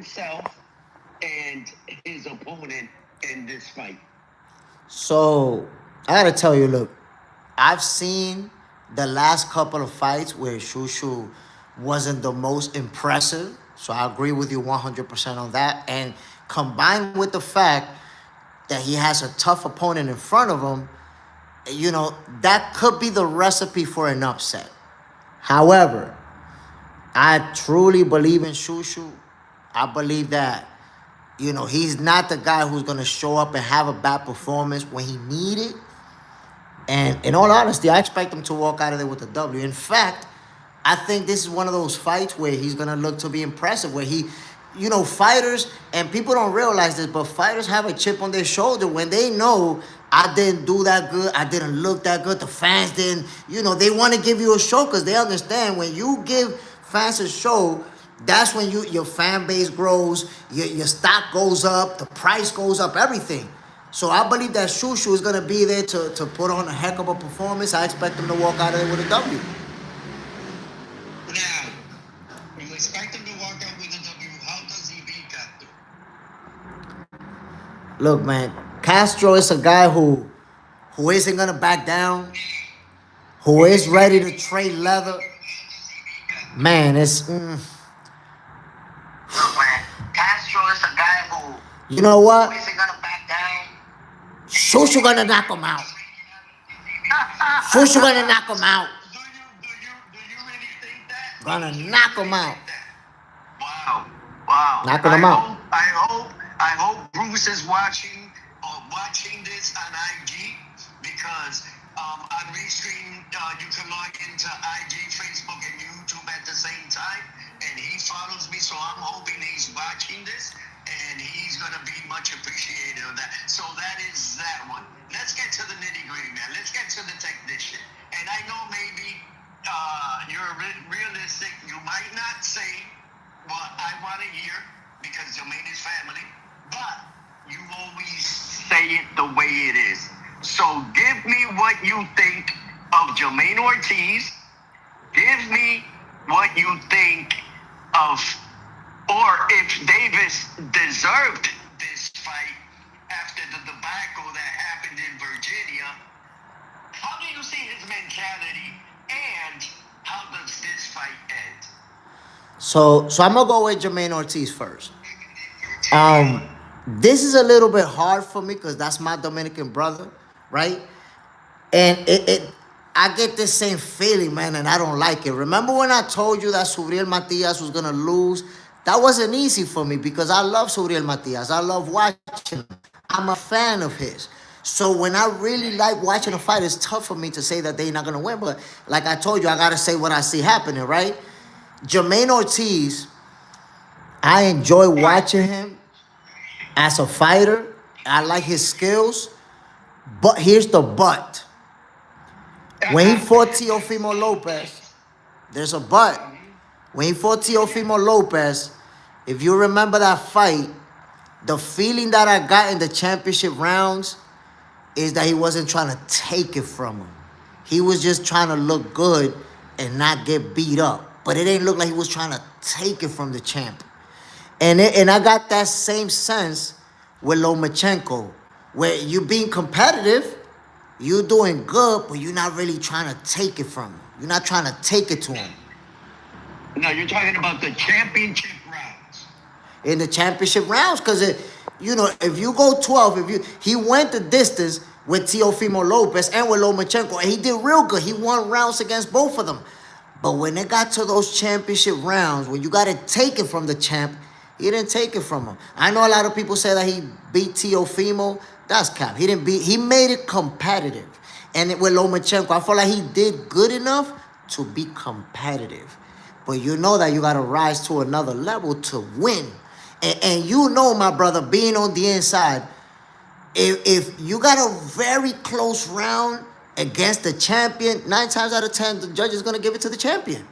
himself and his opponent in this fight? So I gotta tell you, look, I've seen the last couple of fights where Shushu wasn't the most impressive. So I agree with you 100% on that. And combined with the fact that he has a tough opponent in front of him, that could be the recipe for an upset. However, I truly believe in Shushu. I believe that, he's not the guy who's going to show up and have a bad performance when he need it. And in all honesty, I expect him to walk out of there with a W. In fact, I think this is one of those fights where he's going to look to be impressive, where fighters, and people don't realize this, but fighters have a chip on their shoulder when they know I didn't do that good, I didn't look that good, the fans didn't, they want to give you a show because they understand when you give fans a show, that's when your fan base grows, your stock goes up, the price goes up, everything. So I believe that Shushu is going to be there to put on a heck of a performance. I expect him to walk out of there with a W. Now, you expect him to walk out with a W. How does he beat Castro? Look, man, Castro is a guy who isn't going to back down, who is ready to trade leather. Man, it's... Look, man, Castro is a guy who... You know what? Who isn't going to back down. Shushu going to knock him out. Shushu going to knock him out. Do you really think that? Gonna knock him out. Wow. Knocking him out. I hope Bruce is watching this on IG because on Restream you can log into IG, Facebook, and YouTube at the same time, and he follows me, so I'm hoping he's watching this, and he's gonna be much appreciated of that. So that is that one. Let's get to the nitty gritty, man. Let's get to the technician. And I know maybe you're realistic. You might not say what I want to hear because Jermaine is family, but you always say it the way it is. So give me what you think of Jermaine Ortiz. Give me what you think of, or if Davis deserved this fight after the debacle that happened in Virginia. How do you see his mentality, and how does this fight end? So I'm going to go with Jermaine Ortiz first. This is a little bit hard for me because that's my Dominican brother, right? And I get this same feeling, man, and I don't like it. Remember when I told you that Subriel Matias was going to lose? That wasn't easy for me because I love Subriel Matias. I love watching him. I'm a fan of his. So when I really like watching a fight, it's tough for me to say that they're not going to win. But like I told you, I got to say what I see happening, right? Jermaine Ortiz, I enjoy watching him as a fighter. I like his skills. But here's the but. When he fought Teofimo Lopez, there's a but. When he fought Teofimo Lopez, if you remember that fight, the feeling that I got in the championship rounds is that he wasn't trying to take it from him. He was just trying to look good and not get beat up. But it didn't look like he was trying to take it from the champ. And I got that same sense with Lomachenko, where you being competitive, you doing good, but you're not really trying to take it from him. You're not trying to take it to him. No, you're talking about the championship rounds. In the championship rounds, because if you go 12, he went the distance with Teofimo Lopez and with Lomachenko, and he did real good. He won rounds against both of them. But when it got to those championship rounds, when you got to take it from the champ, he didn't take it from him. I know a lot of people say that he beat Teofimo. That's cap. He made it competitive. And with Lomachenko, I feel like he did good enough to be competitive. But you know that you got to rise to another level to win. And you know, my brother, being on the inside, if you got a very close round against the champion, 9 times out of 10, the judge is going to give it to the champion.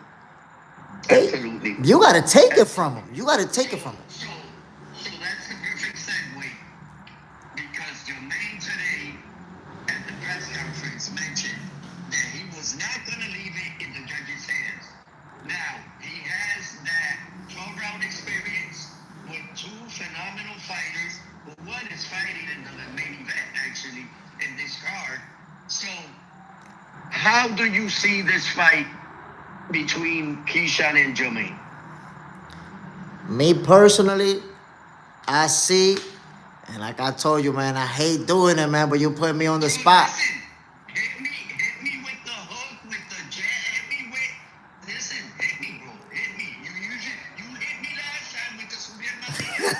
Absolutely. You got to take it from him. You got to take it from him. So that's a perfect segue, because Jermaine today at the press conference mentioned that he was not going to leave it in the judge's hands. Now, he has that 12-round experience with how do you see this fight between Keyshawn and Jermaine? Me personally, I see, and like I told you, man, I hate doing it, man, but you put me on the spot. Listen, hit me with the hook, with the jab, hit me with, listen, hit me, bro, hit me. You hit me last time with the Subiel Matias.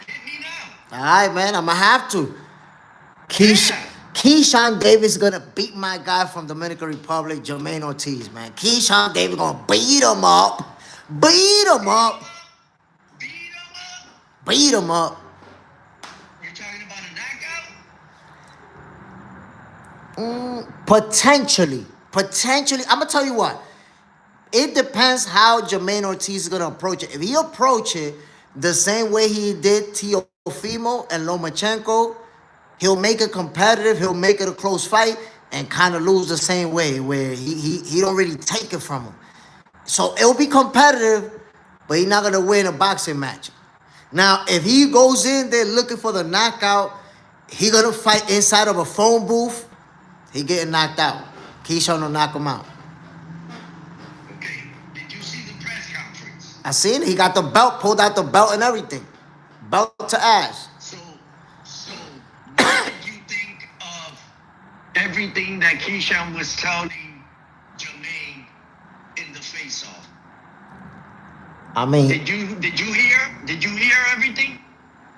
Hit me now. All right, man, I'm gonna have to. Yeah. Keyshawn Davis gonna beat my guy from Dominican Republic, Jermaine Ortiz, man. Keyshawn Davis gonna beat him up. Beat him up. Beat him up. Beat him up. You're talking about a knockout? Potentially. I'm gonna tell you what. It depends how Jermaine Ortiz is gonna approach it. If he approach it the same way he did Teofimo and Lomachenko, he'll make it competitive. He'll make it a close fight and kind of lose the same way, where he don't really take it from him. So it'll be competitive, but he's not gonna win a boxing match. Now, if he goes in there looking for the knockout, he gonna fight inside of a phone booth. He getting knocked out. Keyshawn will knock him out. Okay. Did you see the press conference? I seen it. He got the belt, pulled out the belt and everything. Belt to ass. So what did you think of everything that Keyshawn was telling Jermaine in the face-off? I mean, Did you hear everything?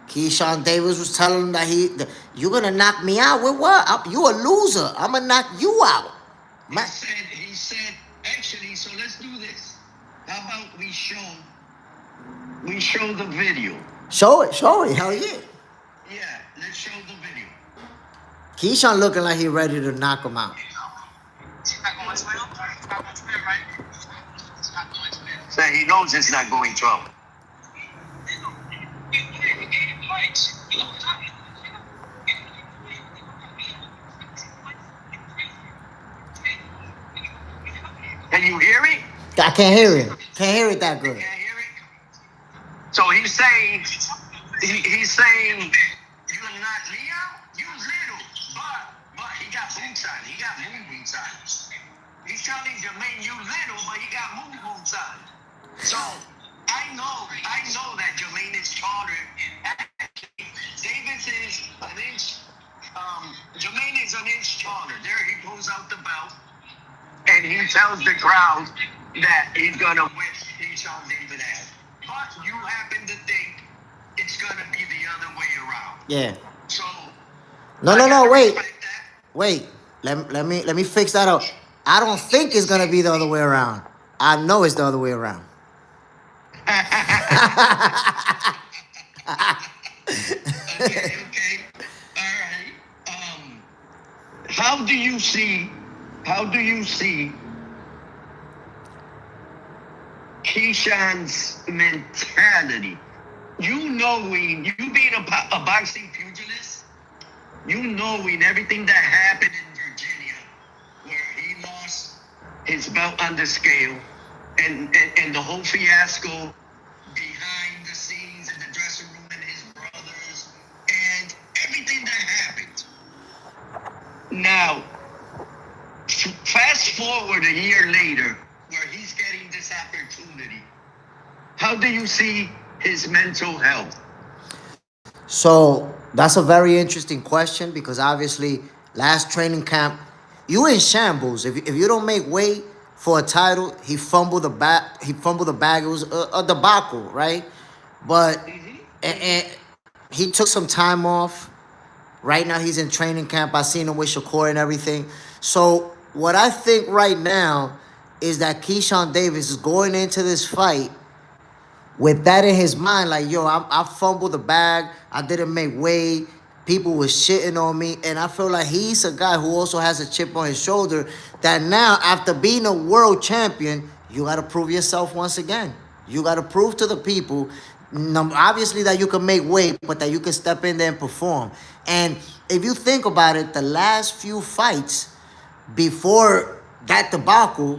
Keyshawn Davis was telling him that you're gonna knock me out. With what? You a loser. I'm gonna knock you out. He said, actually, so let's do this. How about we show the video? Show it. Hell yeah. Yeah, let's show the video. Keyshawn looking like he ready to knock him out. So he knows it's not going 12. Can you hear it? I can't hear it. Can't hear it that good. Can't hear it? So he's saying, you're not Leo? You little, but he got boots on. He got movements on. He's telling Jermaine you little, but he got movements on. So I know that Jermaine is taller. Davis is an inch. Jermaine is an inch taller. There he pulls out the belt, and he tells the crowd that he's gonna whip Keyshawn Davis ass. But you happen to think it's gonna be the other way around. Yeah. So No, wait. Let me fix that up. I don't think it's gonna be the other way around. I know it's the other way around. Okay. All right. How do you see Keyshawn's mentality? You being a boxing pugilist, knowing everything that happened in Virginia, where he lost his belt on the scale, and the whole fiasco behind the scenes in the dressing room and his brothers, and everything that happened. Now, fast forward a year later, where he's getting this opportunity. How do you see his mental health? So that's a very interesting question, because obviously last training camp, you in shambles. If you don't make weight for a title, he fumbled the bag. It was a debacle, right? But and he took some time off. Right now he's in training camp. I seen him with Shakur and everything. So what I think right now is that Keyshawn Davis is going into this fight with that in his mind, like, yo, I fumbled the bag. I didn't make weight. People was shitting on me. And I feel like he's a guy who also has a chip on his shoulder, that now, after being a world champion, you got to prove yourself once again. You got to prove to the people, obviously, that you can make weight, but that you can step in there and perform. And if you think about it, the last few fights before that debacle,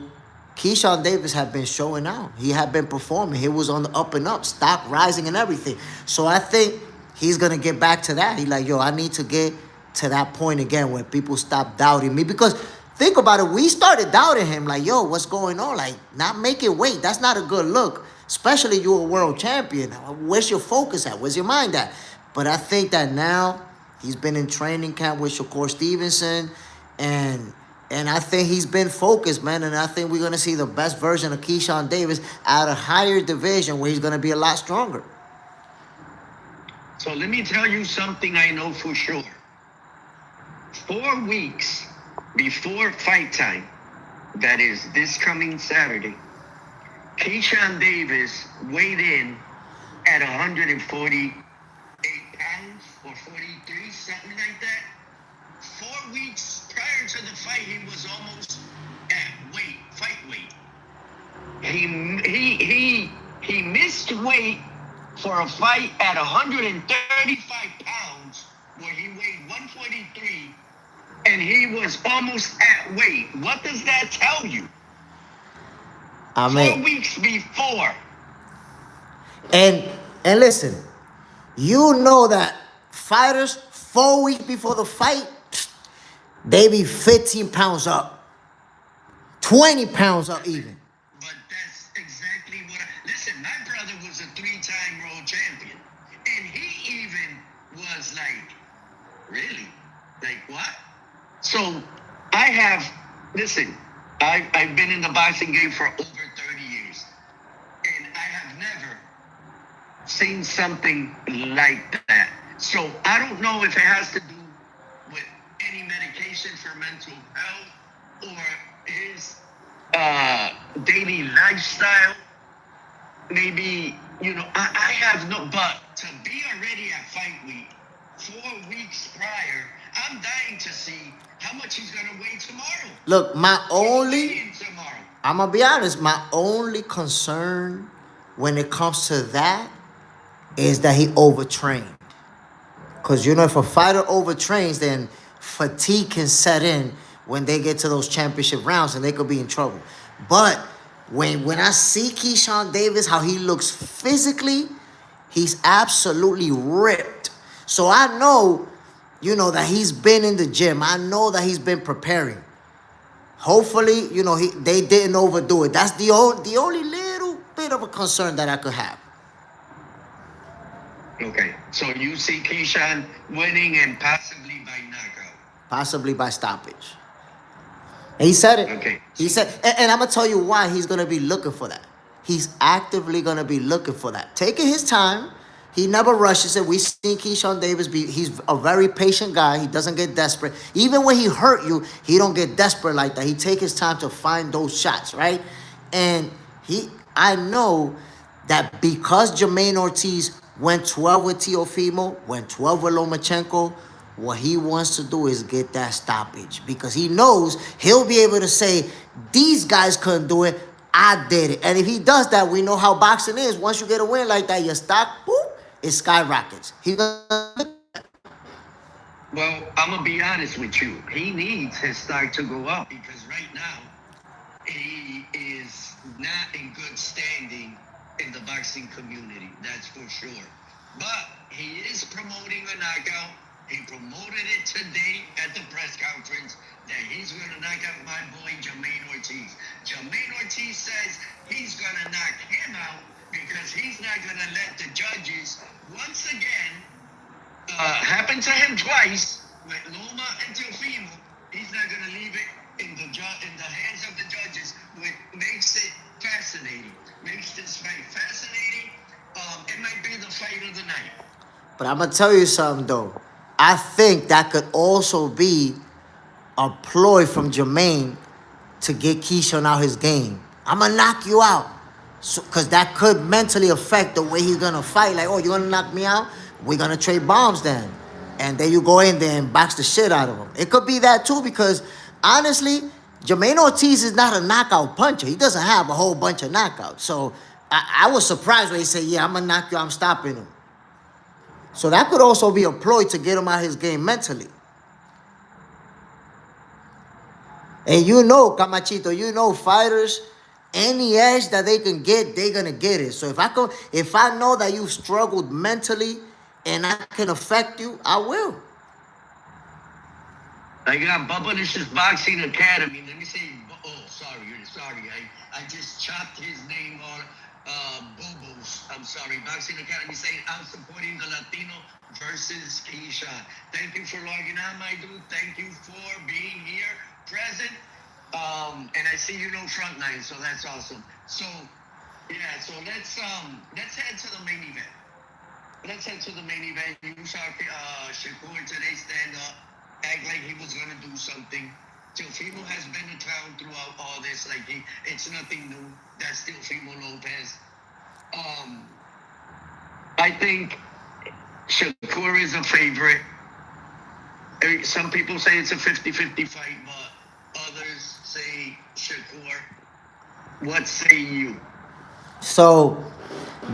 Keyshawn Davis had been showing out. He had been performing. He was on the up and up, stock rising and everything. So I think he's going to get back to that. He's like, yo, I need to get to that point again where people stop doubting me. Because think about it, we started doubting him. Like, yo, what's going on? Like, not making weight. That's not a good look. Especially you're a world champion. Where's your focus at? Where's your mind at? But I think that now he's been in training camp with Shakur Stevenson, and I think he's been focused, man. And I think we're gonna see the best version of Keyshawn Davis at a higher division where he's gonna be a lot stronger. So let me tell you something I know for sure. 4 weeks before fight time, that is this coming Saturday, Keyshawn Davis weighed in at 148 pounds or 43, something like that. 4 weeks prior to the fight, he was almost at fight weight. He missed weight for a fight at 135 pounds, where he weighed 143, and he was almost at weight. What does that tell you? I mean, 4 weeks before. and listen, you know that fighters 4 weeks before the fight, they be 15 pounds up, 20 pounds up even. But that's exactly what listen, my brother was a 3-time world champion. And he even was like, really? Like what? So I've been in the boxing game for over 30 years. And I have never seen something like that. So I don't know if it has to do with any medication for mental health or his daily lifestyle. Maybe, I have no, but to be already at fight week 4 weeks prior, I'm dying to see how much he's going to weigh tomorrow. Look, I'm going to be honest, my only concern when it comes to that is that he overtrained. Because, if a fighter overtrains, then fatigue can set in when they get to those championship rounds, and they could be in trouble. But when I see Keyshawn Davis, how he looks physically, he's absolutely ripped. So I know, that he's been in the gym. I know that he's been preparing. Hopefully, they didn't overdo it. That's the only little bit of a concern that I could have. Okay, so you see Keyshawn winning and possibly by knockout. Possibly by stoppage. He said it. Okay. He said, and I'm going to tell you why he's going to be looking for that. He's actively going to be looking for that. Taking his time. He never rushes it. We've seen Keyshawn Davis he's a very patient guy. He doesn't get desperate. Even when he hurt you, he don't get desperate like that. He take his time to find those shots, right? And I know that because Jermaine Ortiz went 12 with Teofimo, went 12 with Lomachenko, what he wants to do is get that stoppage, because he knows he'll be able to say, these guys couldn't do it, I did it. And if he does that, we know how boxing is. Once you get a win like that, your stock, boop, it skyrockets. Well, I'm going to be honest with you. He needs his stock to go up, because right now, he is not in good standing in the boxing community. That's for sure. But he is promoting a knockout. He promoted it today at the press conference that he's going to knock out my boy Jermaine Ortiz. Jermaine Ortiz says he's going to knock him out because he's not going to let the judges once again happen to him twice with Loma and Teofimo. He's not going to leave it in the hands of the judges, which makes it fascinating. Makes this fight fascinating. It might be the fight of the night. But I'm going to tell you something, though. I think that could also be a ploy from Jermaine to get Keyshawn out his game. I'm going to knock you out. Because that could mentally affect the way he's going to fight. Like, oh, you're going to knock me out? We're going to trade bombs then. And then you go in there and box the shit out of him. It could be that too, because honestly, Jermaine Ortiz is not a knockout puncher. He doesn't have a whole bunch of knockouts. So I was surprised when he said, yeah, I'm going to knock you out, I'm stopping him. So that could also be a ploy to get him out of his game mentally. And Camachito, fighters, any edge that they can get, they're going to get it. So if I know that you've struggled mentally and I can affect you, I will. I got Bubblicious Boxing Academy. Let me say, oh, sorry. I just chopped his name on Bobos. I'm sorry. Boxing Academy saying I'm supporting the Latino versus Keyshawn. Thank you for logging on, my dude. Thank you for being here, present. And I see you know Frontline, so that's awesome. So yeah, so let's head to the main event. Let's head to the main event. You saw Shakur today stand up, act like he was gonna do something. Teofimo has been in town throughout all this. Like it's nothing new. That's Teofimo Lopez. Um, I think Shakur is a favorite. Some people say it's a 50-50 fight, but others say Shakur. What say you? So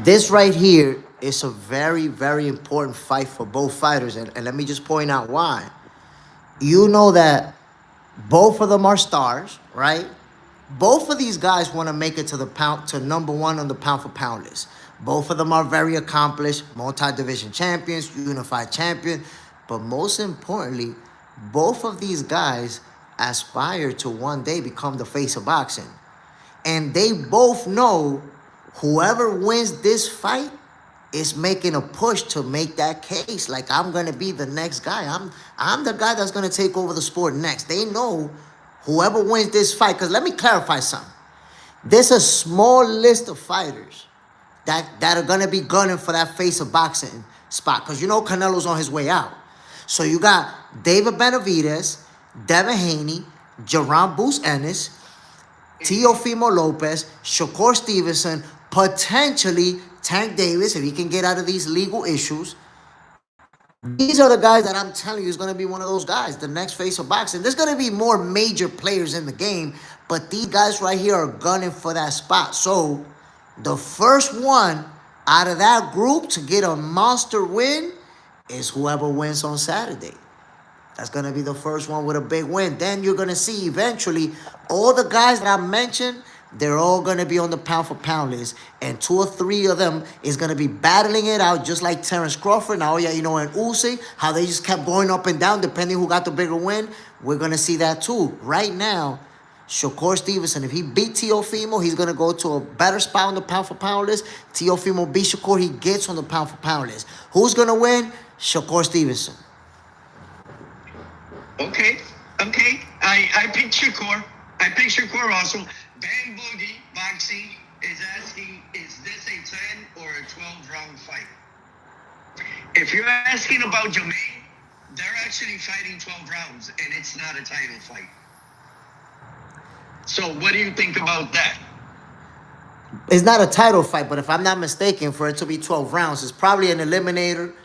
this right here is a very, very important fight for both fighters. And let me just point out why. You know that both of them are stars, right? Both of these guys want to make it to the pound to number one on the pound for pound list. Both of them are very accomplished, multi-division champions, unified champion. But most importantly, both of these guys aspire to one day become the face of boxing. And they both know whoever wins this fight is making a push to make that case. Like, I'm gonna be the next guy. I'm the guy that's gonna take over the sport next. They know whoever wins this fight. Because let me clarify something. There's a small list of fighters that are gonna be gunning for that face of boxing spot. Because you know Canelo's on his way out. So you got David Benavidez, Devin Haney, Jerron Boots Ennis, Teofimo Lopez, Shakur Stevenson, potentially Tank Davis if he can get out of these legal issues. These are the guys that I'm telling you is going to be one of those guys, the next face of boxing. There's going to be more major players in the game, but these guys right here are gunning for that spot. So the first one out of that group to get a monster win is whoever wins on Saturday. That's going to be the first one with a big win. Then you're going to see eventually all the guys that I mentioned, they're all going to be on the pound for pound list. And 2 or 3 of them is going to be battling it out just like Terrence Crawford. Now, yeah, you know, and Usyk, how they just kept going up and down depending who got the bigger win. We're going to see that too. Right now, Shakur Stevenson, if he beat Teofimo, he's going to go to a better spot on the pound for pound list. Teofimo beat Shakur, he gets on the pound for pound list. Who's going to win? Shakur Stevenson. Okay. I picked Shakur. I picked Shakur also. Bang Boogie Boxing is asking, is this a 10 or a 12-round fight? If you're asking about Jermaine, they're actually fighting 12 rounds, and it's not a title fight. So what do you think about that? It's not a title fight, but if I'm not mistaken, for it to be 12 rounds, it's probably an eliminator.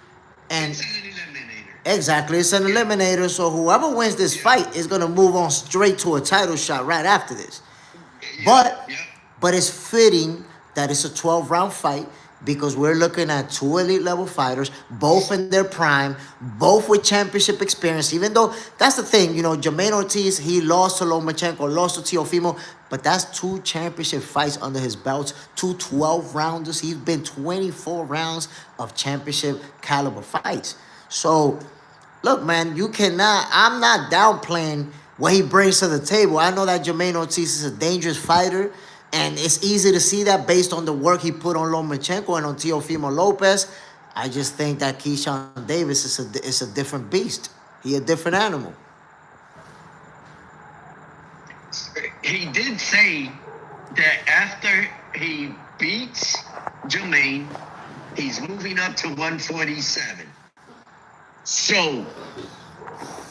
And It's an eliminator. exactly, it's an eliminator. So whoever wins this fight is gonna move on straight to a title shot right after this. But it's fitting that it's a 12-round fight because we're looking at 2 elite level fighters, both in their prime, both with championship experience. Even though that's the thing, you know, Jermaine Ortiz, he lost to Lomachenko, lost to Teofimo, but that's 2 championship fights under his belts, 2 12-rounders. He's been 24 rounds of championship caliber fights. So, look, man, I'm not downplaying what he brings to the table. I know that Jermaine Ortiz is a dangerous fighter, and it's easy to see that based on the work he put on Lomachenko and on Teofimo Lopez. I just think that Keyshawn Davis is a different beast. He a different animal. He did say that after he beats Jermaine, he's moving up to 147. So,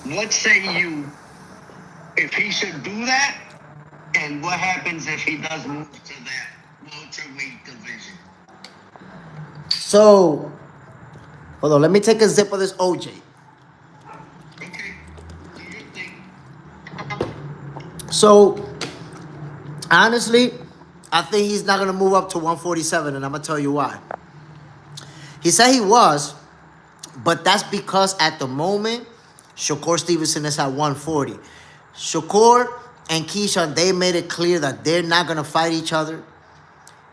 what say you if he should do that? And what happens if he does move to that welterweight division? So, hold on. Let me take a sip of this OJ. Okay, do your thing. So, honestly, I think he's not going to move up to 147, and I'm going to tell you why. He said he was, but that's because at the moment, Shakur Stevenson is at 140. Shakur and Keyshawn, they made it clear that they're not going to fight each other.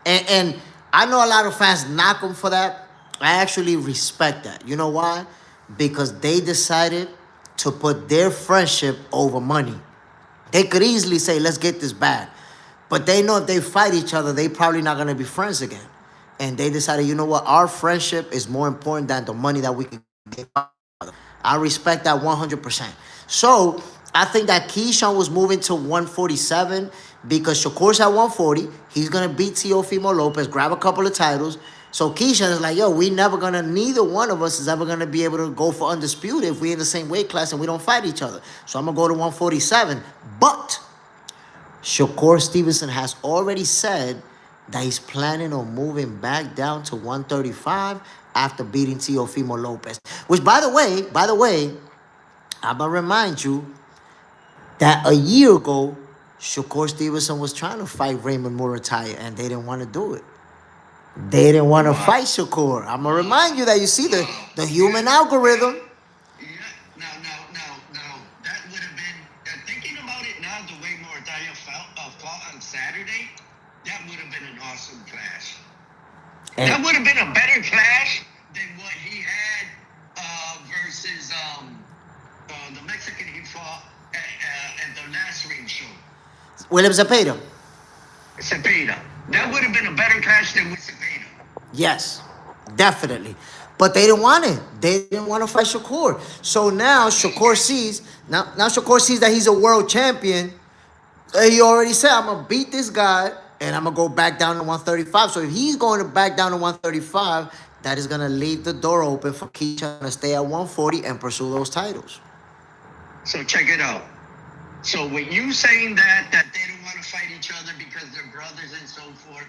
And I know a lot of fans knock him for that. I actually respect that. You know why? Because they decided to put their friendship over money. They could easily say, let's get this bag. But they know if they fight each other, they probably not gonna be friends again. And they decided, you know what, our friendship is more important than the money that we can get. I respect that 100%. So I think that Keyshawn was moving to 147 because Shakur's at 140. He's gonna beat Teofimo Lopez, grab a couple of titles. So Keyshawn is like, yo, we never gonna, neither one of us is ever gonna be able to go for undisputed if we in the same weight class and we don't fight each other. So I'm gonna go to 147. But Shakur Stevenson has already said that he's planning on moving back down to 135 after beating Teofimo Lopez. Which, by the way, I'm gonna remind you that a year ago, Shakur Stevenson was trying to fight Raymond Murataya, and they didn't want to do it. They didn't want to fight Shakur. I'm gonna remind you that you see the human algorithm. Yeah, now, that would have been, thinking about it now, the way Mortaya fought on Saturday, that would have been an awesome clash. And that would have been a better clash than what he had versus the Mexican he fought at the last ring show. William Zepeda. Cepeda. That would have been a better clash than with Cepeda. Yes, definitely. But they didn't want it. They didn't want to fight Shakur. So now Shakur sees that he's a world champion. He already said, I'm gonna beat this guy and I'm gonna go back down to 135. So if he's going to back down to 135, that is gonna leave the door open for Keisha to stay at 140 and pursue those titles. So check it out. So with you saying that they don't want to fight each other because they're brothers and so forth,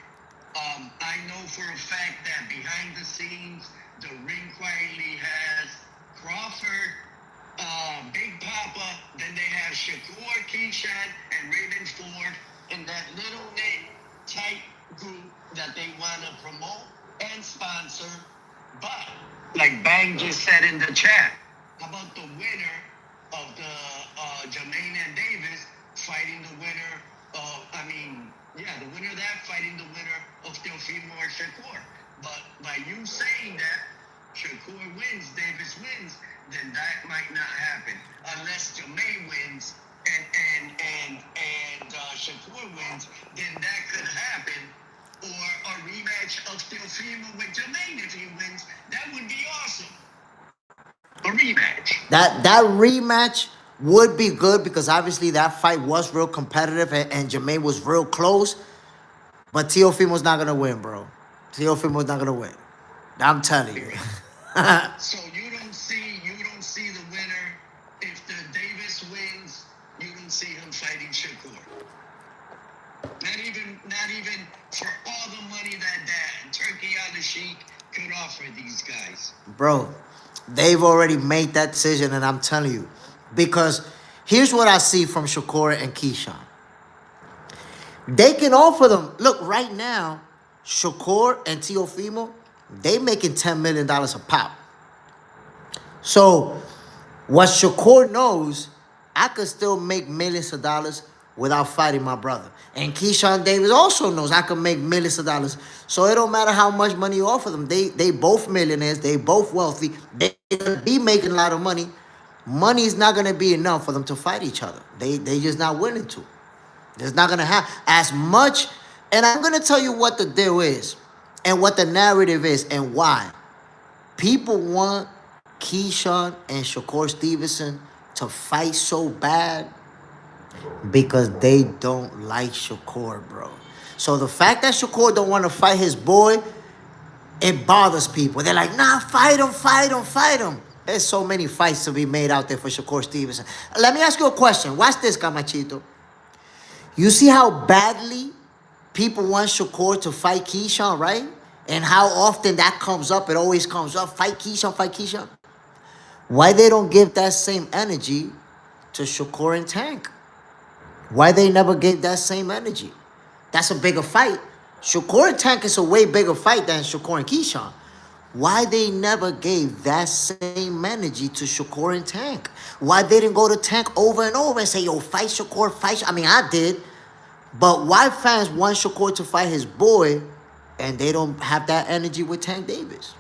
I know for a fact that behind the scenes, the ring quietly has Crawford, Big Papa, then they have Shakur, Keyshawn, and Raymond Ford in that little knit tight group that they want to promote and sponsor. But like Bang just said in the chat, how about the winner of the Jermaine and Davis fighting the winner of, the winner of that fighting the winner of Teofimo or Shakur. But by you saying that Shakur wins, Davis wins, then that might not happen unless Jermaine wins and Shakur wins. Then that could happen, or a rematch of Teofimo with Jermaine if he wins. That would be awesome. A rematch. That rematch would be good because obviously that fight was real competitive and Jermaine was real close. But Teofimo's not gonna win, bro. Teofimo's not gonna win. I'm telling you. So you don't see the winner if the Davis wins. You don't see him fighting Shakur. Not even for all the money that Turkey Al-Sheikh could offer these guys. Bro, they've already made that decision, and I'm telling you. Because here's what I see from Shakur and Keyshawn. They can offer them. Look, right now, Shakur and Teofimo, they making $10 million a pop. So, what Shakur knows, I could still make millions of dollars without fighting my brother. And Keyshawn Davis also knows I can make millions of dollars. So it don't matter how much money you offer them. They both millionaires. They both wealthy. They be making a lot of money. Money is not going to be enough for them to fight each other. They just not willing to. It's not going to have as much. And I'm going to tell you what the deal is and what the narrative is and why. People want Keyshawn and Shakur Stevenson to fight so bad because they don't like Shakur, bro. So the fact that Shakur don't want to fight his boy, it bothers people. They're like, nah, fight him. There's so many fights to be made out there for Shakur Stevenson. Let me ask you a question. Watch this, Camachito. You see how badly people want Shakur to fight Keyshawn, right? And how often that comes up. It always comes up. Fight Keyshawn. Why they don't give that same energy to Shakur and Tank? Why they never gave that same energy? That's a bigger fight. Shakur and Tank is a way bigger fight than Shakur and Keyshawn. Why they never gave that same energy to Shakur and Tank? Why they didn't go to Tank over and over and say, yo, fight Shakur, fight. I mean, I did. But why fans want Shakur to fight his boy and they don't have that energy with Tank Davis?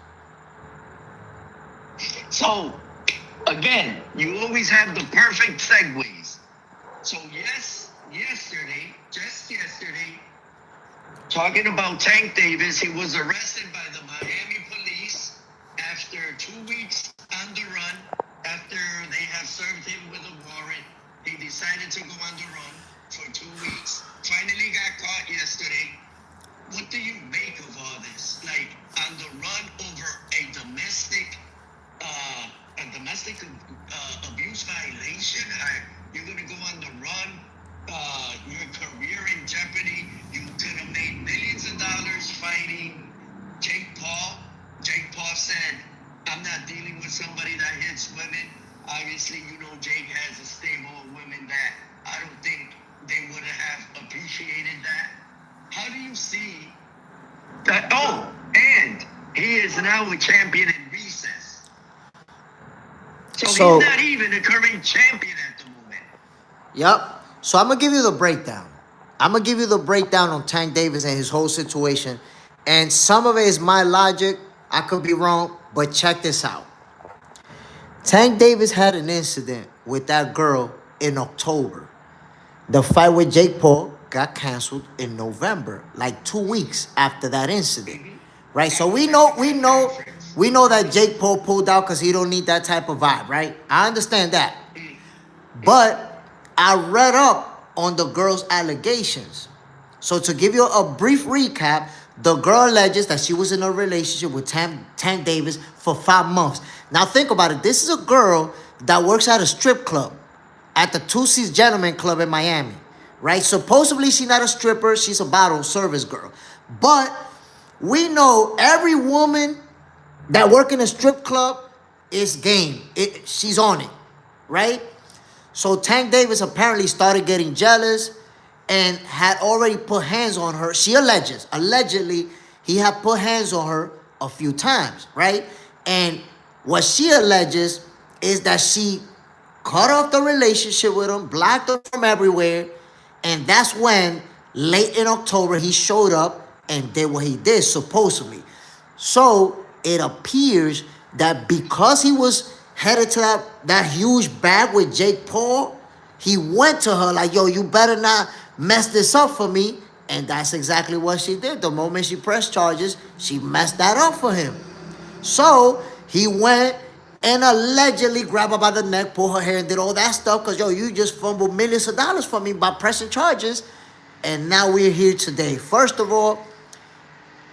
So, again, you always have the perfect segues. So just yesterday, talking about Tank Davis, he was arrested by the Miami police after 2 weeks on the run. After they have served him with a warrant, he decided to go on the run for 2 weeks. Finally got caught yesterday. What do you make of all this? Like, on the run over a domestic abuse violation? You're gonna go on the run? Your career in jeopardy. You could have made millions of dollars fighting Jake Paul. Jake Paul said, "I'm not dealing with somebody that hits women." Obviously, you know Jake has a stable of women that I don't think they would have appreciated that. How do you see that? Oh, and he is now a champion in recess. So he's not even a current champion at the moment. Yep. So I'm gonna give you the breakdown. I'm gonna give you the breakdown on Tank Davis and his whole situation. And some of it is my logic. I could be wrong, but check this out. Tank Davis had an incident with that girl in October. The fight with Jake Paul got canceled in November, like 2 weeks after that incident. Right? So we know that Jake Paul pulled out because he don't need that type of vibe, right? I understand that. But I read up on the girl's allegations. So to give you a brief recap, the girl alleges that she was in a relationship with Tank Davis for 5 months. Now think about it. This is a girl that works at a strip club, at the Two Seas Gentlemen Club in Miami, right? Supposedly she's not a stripper. She's a bottle service girl. But we know every woman that work in a strip club is game. She's on it, right? So Tank Davis apparently started getting jealous and had already put hands on her. She allegedly, he had put hands on her a few times, right? And what she alleges is that she cut off the relationship with him, blocked him from everywhere, and that's when, late in October, he showed up and did what he did, supposedly. So it appears that because he was headed to that huge bag with Jake Paul, he went to her like, yo, you better not mess this up for me. And that's exactly what she did. The moment she pressed charges, she messed that up for him. So he went and allegedly grabbed her by the neck, pulled her hair, and did all that stuff because, yo, you just fumbled millions of dollars for me by pressing charges. And now we're here today. First of all,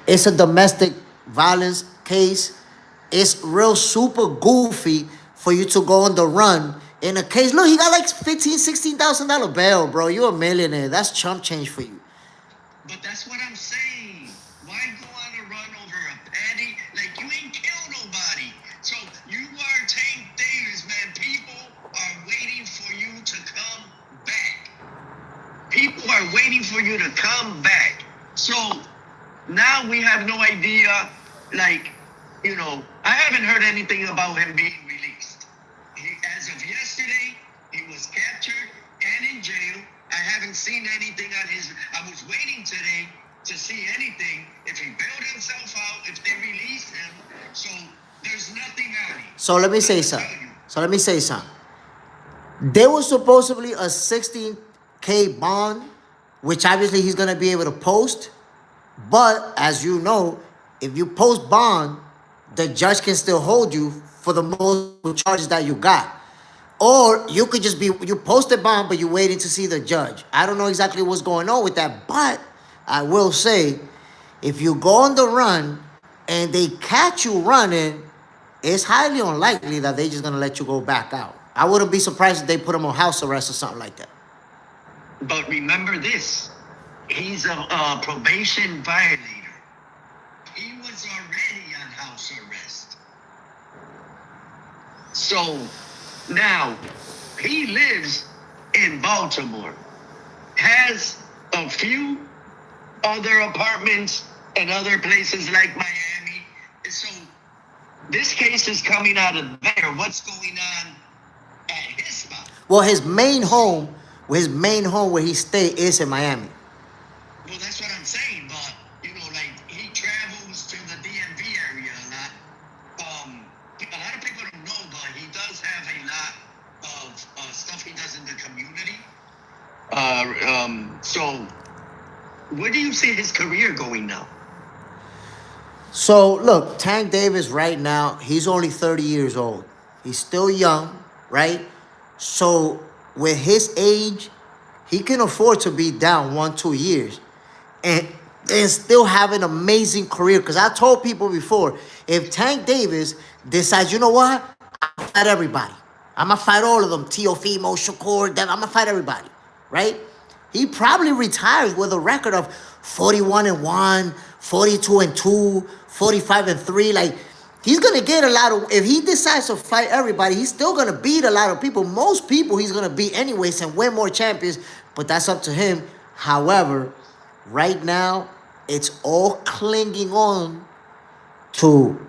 it's a domestic violence case. It's real super goofy for you to go on the run in a case. Look, he got like $15,000, $16,000 bail, bro. You're a millionaire. That's chump change for you. But that's what I'm saying. Why go on a run over a petty? Like, you ain't killed nobody. So you are Tank Davis, man. People are waiting for you to come back. People are waiting for you to come back. So now we have no idea, like, you know, I haven't heard anything about him being released. As of yesterday, he was captured and in jail. I haven't seen anything on his. I was waiting today to see anything. If he bailed himself out, if they released him. So there's nothing on him. So let me say something. There was supposedly a $16K bond, which obviously he's going to be able to post. But as you know, if you post bond, the judge can still hold you for the multiple charges that you got. Or you could just be, you posted bond, but you're waiting to see the judge. I don't know exactly what's going on with that, but I will say, if you go on the run and they catch you running, it's highly unlikely that they're just going to let you go back out. I wouldn't be surprised if they put him on house arrest or something like that. But remember this, he's a probation violator. He was already on house arrest. So now he lives in Baltimore, has a few other apartments and other places like Miami. So this case is coming out of there. What's going on at his spot? Well, his main home where he stay is in Miami. Well, that's what I'm saying, but, you know, like, he travels to the DMV area a lot. A lot of people don't know, but he does have a So, where do you see his career going now? So look, Tank Davis right now, he's only 30 years old. He's still young, right? So with his age, he can afford to be down 1, 2 years and still have an amazing career. Because I told people before, if Tank Davis decides, you know what, I'm gonna fight everybody. I'm gonna fight all of them. Teofimo, Shakur, Devin, I'm gonna fight everybody, right? He probably retires with a record of 41-1, 42-2, 45-3. Like, he's gonna get a lot of. If he decides to fight everybody, he's still gonna beat a lot of people. Most people he's gonna beat anyways and win more champions. But that's up to him. However, right now it's all clinging on to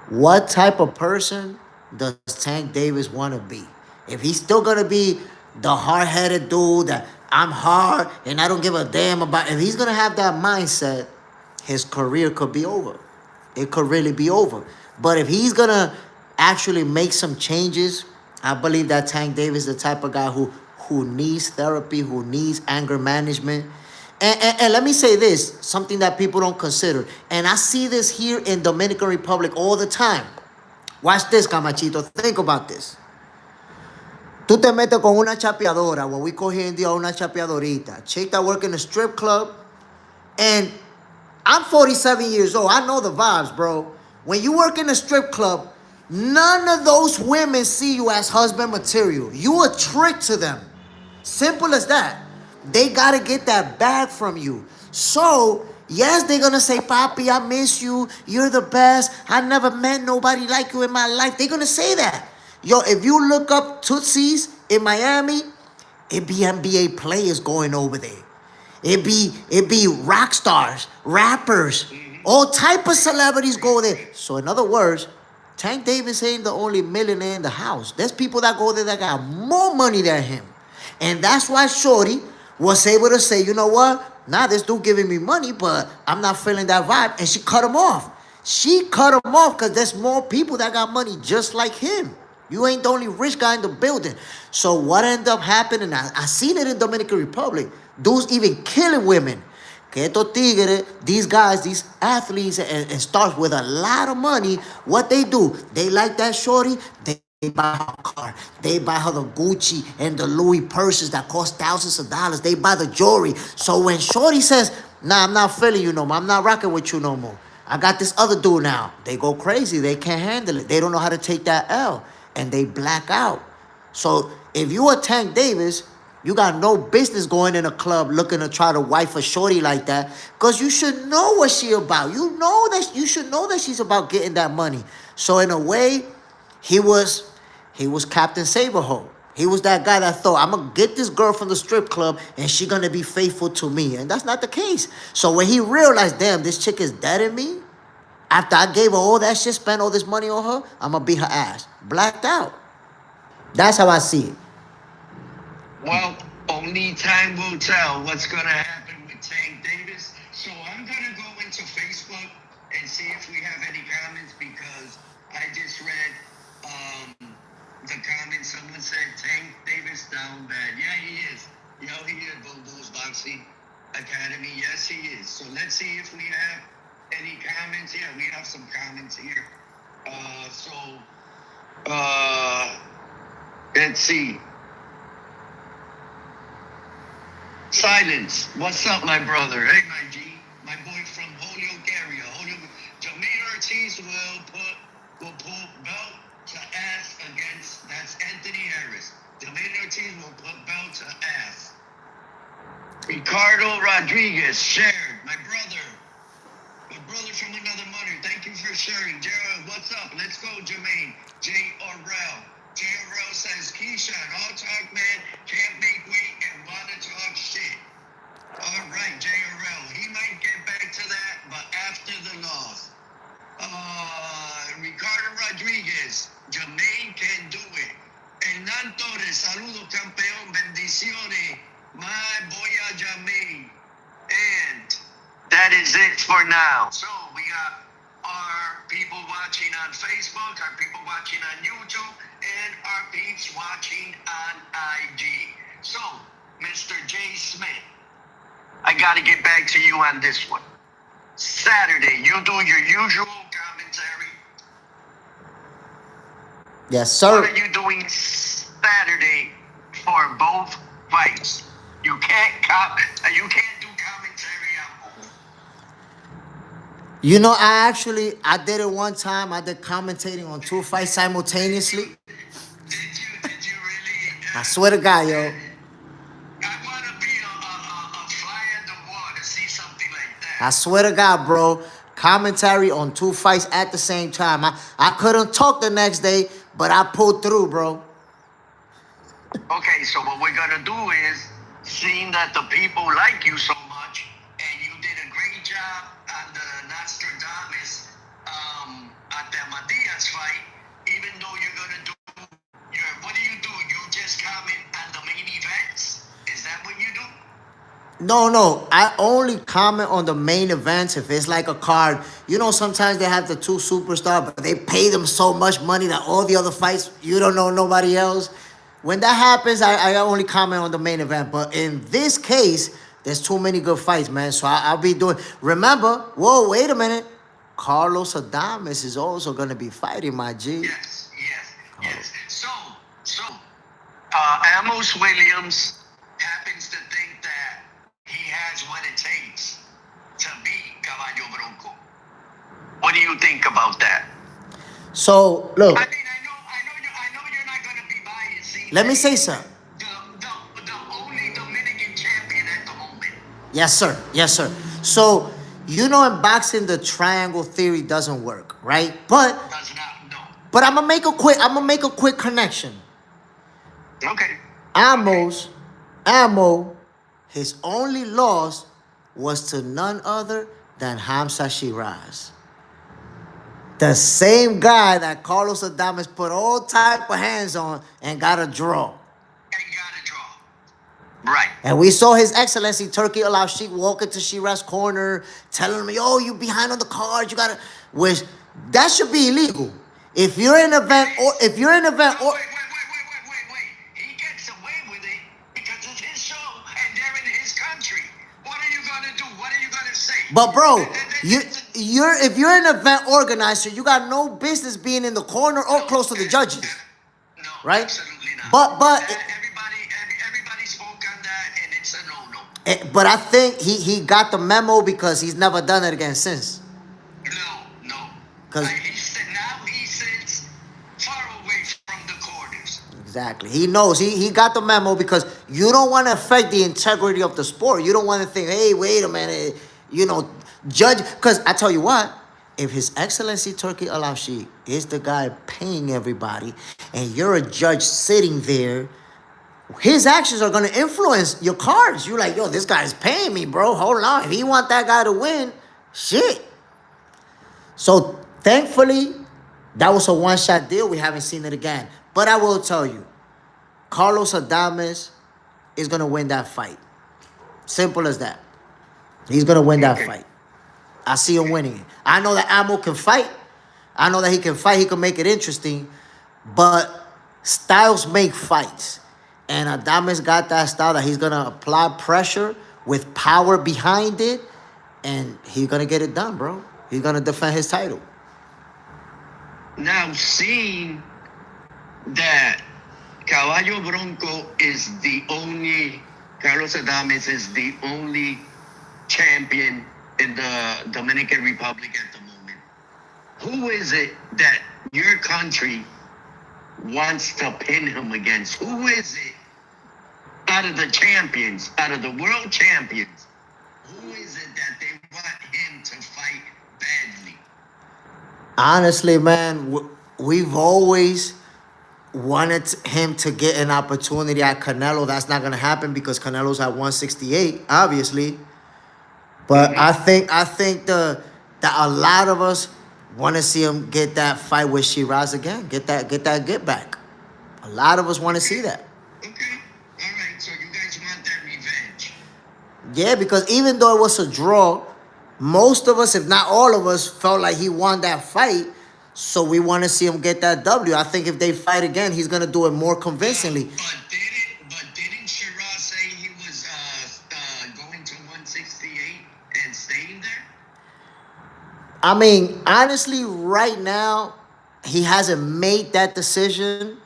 what type of person does Tank Davis want to be. If he's still gonna be the hard-headed dude that I'm hard and I don't give a damn about, if he's gonna have that mindset, his career could be over. It could really be over. But if he's gonna actually make some changes, I believe that Tank Davis is the type of guy who needs therapy, who needs anger management. And let me say this, something that people don't consider. And I see this here in Dominican Republic all the time. Watch this, Camachito. Think about this. Tú te metes con una chapeadora, what we call here in India una chapeadorita. Chick that work in a strip club. And I'm 47 years old. I know the vibes, bro. When you work in a strip club, none of those women see you as husband material. You a trick to them. Simple as that. They gotta get that bag from you. So, yes, they're gonna say, Papi, I miss you. You're the best. I never met nobody like you in my life. They're gonna say that. Yo, if you look up Tootsies in Miami, it be NBA players going over there. It be rock stars, rappers, all type of celebrities go there. So in other words, Tank Davis ain't the only millionaire in the house. There's people that go there that got more money than him. And that's why Shorty was able to say, you know what? Nah, this dude giving me money, but I'm not feeling that vibe. And she cut him off. She cut him off because there's more people that got money just like him. You ain't the only rich guy in the building. So what ended up happening, I seen it in Dominican Republic. Dudes even killing women. Que estos tigres, these guys, these athletes, and stars with a lot of money, what they do, they like that shorty, they buy her car. They buy her the Gucci and the Louis purses that cost thousands of dollars. They buy the jewelry. So when shorty says, nah, I'm not feeling you no more. I'm not rocking with you no more. I got this other dude now. They go crazy. They can't handle it. They don't know how to take that L. And they black out. So if you a Tank Davis, you got no business going in a club looking to try to wife a shorty like that. Because you should know what she about. You should know that she's about getting that money. So in a way, he was Captain Saberho. He was that guy that thought, I'm going to get this girl from the strip club and she going to be faithful to me. And that's not the case. So when he realized, damn, this chick is dead in me, after I gave her all that shit, spent all this money on her, I'm going to beat her ass. Blacked out. That's how I see it. Well, only time will tell what's going to happen with Tank Davis. So I'm going to go into Facebook and see if we have any comments because I just read the comments. Someone said Tank Davis down bad. Yeah, he is. Yo, he is Bulldog's Boxing Academy. Yes, he is. So let's see if we have any comments. Yeah, we have some comments here. Let's see. Silence. What's up, my brother? Hey, my G. My boy from Holyoke area. Jermaine Ortiz will pull belt to ass against, that's Anthony Harris. Jermaine Ortiz will put belt to ass. Ricardo Rodriguez shared. My brother from another mother. Thank you for sharing. Gerald, what's up? Let's go, Jermaine. J. Orrell. J. Orrell says, Keyshawn, all talk man, can't make weight and want to talk shit. All right, J. Orrell. He might get back to that, but after the loss. Ricardo Rodriguez. Jermaine can do it. Hernan Torres. Saludos, campeón. Bendiciones. My boy, Jermaine. And that is it for now. So we got our people watching on Facebook, our people watching on YouTube, and our peeps watching on IG. So, Mr. JSmiff, I got to get back to you on this one. Saturday, you do your usual commentary. Yes, What sir. are you doing Saturday for both fights? You can't you can't do commentary on both. You know, I did it one time. I did commentating on 2 fights simultaneously. Did you really? I swear to God, yo. I want to be a fly in the wall to see something like I that. swear to God, bro. Commentary on 2 fights at the same time. I couldn't talk the next day, but I pulled through, bro. Okay, so what we're gonna do is, seeing that the people like you so much, and you did a great job on the Nostradamus at the Matias fight, even though you're gonna do your, what do? You just comment on the main events? Is that what you do? No. I only comment on the main events if it's like a card. You know, sometimes they have the 2 superstars, but they pay them so much money that all the other fights, you don't know nobody else. When that happens, I only comment on the main event. But in this case, there's too many good fights, man. So I'll be doing. Remember, whoa, wait a minute. Carlos Adames is also going to be fighting, my G. Yes. Amos Williams happens to think that he has what it takes to beat Caballo Bronco. What do you think about that? So, look. I mean, I know you're not gonna be biased. Let me say something. The only Dominican champion at the moment. Yes, sir. Yes, sir. So, you know, in boxing, the triangle theory doesn't work, right? But Does not know. I'm gonna make a quick connection. Okay. Amo, his only loss was to none other than Hamza Shiraz. The same guy that Carlos Adames put all type of hands on and got a draw. And got a draw. Right. And we saw His Excellency Turkey Al Sheikh walk into Shiraz's corner, telling me, "Oh, you behind on the cards. You gotta," which that should be illegal. If you're in an event, or Wait. He gets away with it because it's his show and they're in his country. What are you gonna do? What are you gonna say? But bro, if you're an event organizer, you got no business being in the corner or close to the judges. No, right? absolutely not. But Everybody spoke on that, and it's a no. But I think he got the memo because he's never done it again since. No. Because now he sits far away from the corners. exactly, he knows he got the memo because you don't want to affect the integrity of the sport. You don't want to think, hey, wait a minute, you know, judge. Because I tell you what, if His Excellency Turkey Al Sheikh is the guy paying everybody, and you're a judge sitting there, his actions are going to influence your cards. You're like, yo, this guy's paying me, bro. Hold on. If he want that guy to win, shit. So thankfully, that was a one-shot deal. We haven't seen it again. But I will tell you, Carlos Adames is going to win that fight. Simple as that. He's going to win that fight. I see him winning it. I know that Amo can fight. I know that he can fight. He can make it interesting. But styles make fights. And Adames got that style that he's going to apply pressure with power behind it. And he's going to get it done, bro. He's going to defend his title. Now, seeing that Caballo Bronco is the only, Carlos Adames is the only champion in the Dominican Republic at the moment, who is it that your country wants to pin him against? Who is it out of the champions, out of the world champions? Who is it that they want him to fight badly? Honestly, man, we've always wanted him to get an opportunity at Canelo. That's not going to happen because Canelo's at 168, obviously. But I think that a lot of us want to see him get that fight with Shiraz again. Get that back. A lot of us want to see that. Okay. All right. So you guys want that revenge? Yeah, because even though it was a draw, most of us, if not all of us, felt like he won that fight. So we want to see him get that W. I think if they fight again, he's going to do it more convincingly. But didn't Shiraz say he was going to 168? I mean, honestly, right now, he hasn't made that decision.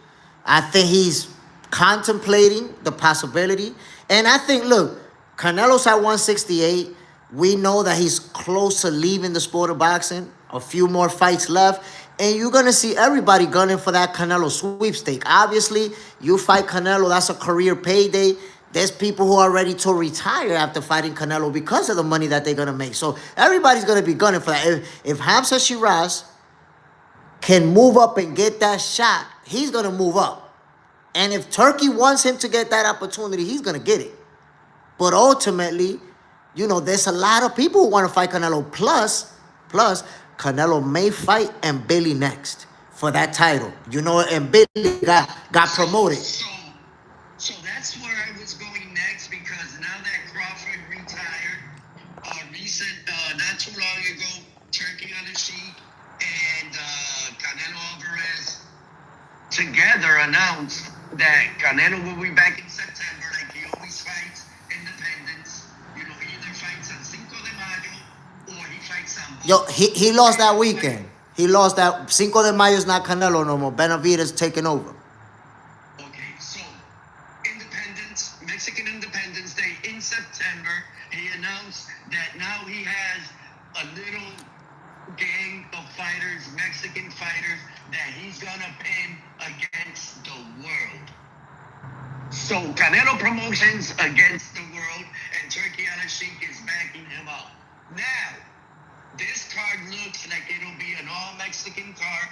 I think he's contemplating the possibility. And I think, look, Canelo's at 168. We know that he's close to leaving the sport of boxing. A few more fights left. And you're going to see everybody gunning for that Canelo sweepstake. Obviously, you fight Canelo, that's a career payday. There's people who are ready to retire after fighting Canelo because of the money that they're going to make. So everybody's going to be gunning for that. If Hamza Shiraz can move up and get that shot, he's going to move up. And if Turkey wants him to get that opportunity, he's going to get it. But ultimately, there's a lot of people who want to fight Canelo. Plus, Canelo may fight and Billy next for that title. And Billy got promoted. So that's where I was going next, because now that Crawford retired, not too long ago, Turkey on the sheet and Canelo Alvarez together announced that Canelo will be back in September, like he always fights independence. Either fights on Cinco de Mayo or he fights on both. Yo, he lost that weekend. He lost that. Cinco de Mayo is not Canelo no more. Benavidez taking over. Okay, so Mexican Independence Day in September, he announced that now he has a little gang of fighters, Mexican fighters, that he's gonna pin against the world. So Canelo Promotions against the world, and Turkey Al-Sheikh is backing him up. Now, this card looks like it'll be an all-Mexican card,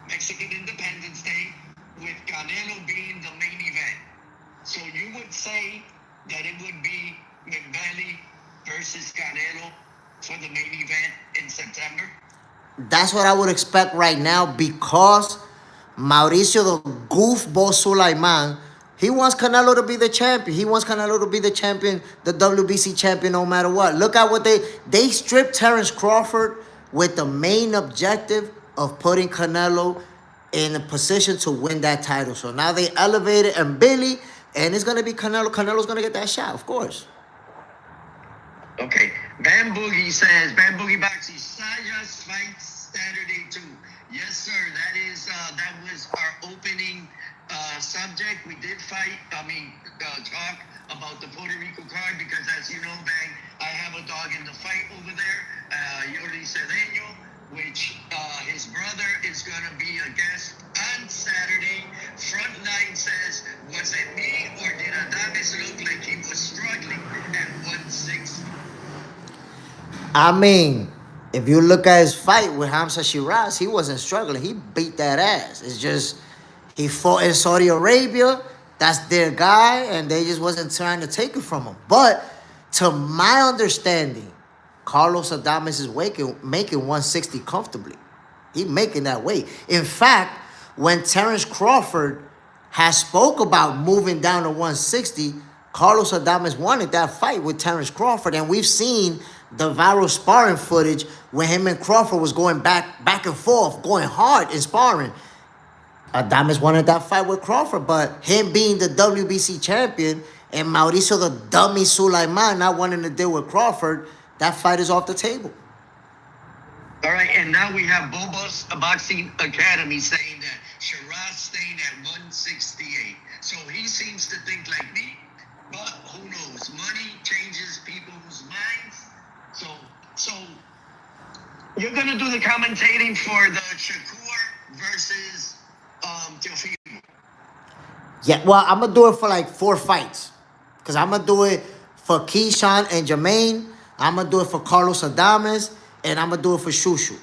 Mexican Independence Day, with Canelo being the main event. So you would say that it would be McBelly versus Canelo for the main event in September? That's what I would expect right now, because Mauricio the goofball Sulaiman, he wants Canelo to be the champion. He wants Canelo to be the champion, the WBC champion, no matter what. Look at what they stripped Terence Crawford with the main objective of putting Canelo in a position to win that title. So now they elevated and Billy, and it's going to be Canelo. Canelo's going to get that shot, of course. Okay. Bam Boogie Boxy, Saya's fights Saturday too. Yes, sir. That was our opening subject. We did talk about the Puerto Rico card because, as you know, Bang, I have a dog in the fight over there, Yoli Cedeño, which his brother is going to be a guest on Saturday. Frontline says, was it me or did Adames look like he was struggling at 160? I mean, if you look at his fight with Hamza Shiraz, he wasn't struggling. He beat that ass. It's just he fought in Saudi Arabia. That's their guy, and they just wasn't trying to take it from him. But to my understanding, Carlos Adames is making 160 comfortably. He's making that weight. In fact, when Terence Crawford has spoke about moving down to 160, Carlos Adames wanted that fight with Terence Crawford, and we've seen the viral sparring footage when him and Crawford was going back and forth, going hard in sparring. Adames wanted that fight with Crawford, but him being the WBC champion and Mauricio the dummy Sulaiman not wanting to deal with Crawford, that fight is off the table. All right, and now we have Bobos Boxing Academy saying that Shiraz staying at 168. So he seems to think like me, but who knows? Money changes people's minds. So you're gonna do the commentating for the Shakur versus Teofimo. Yeah, well, I'm gonna do it for like 4 fights, cause I'm gonna do it for Keyshawn and Jermaine. I'm gonna do it for Carlos Adames, and I'm gonna do it for Shushu.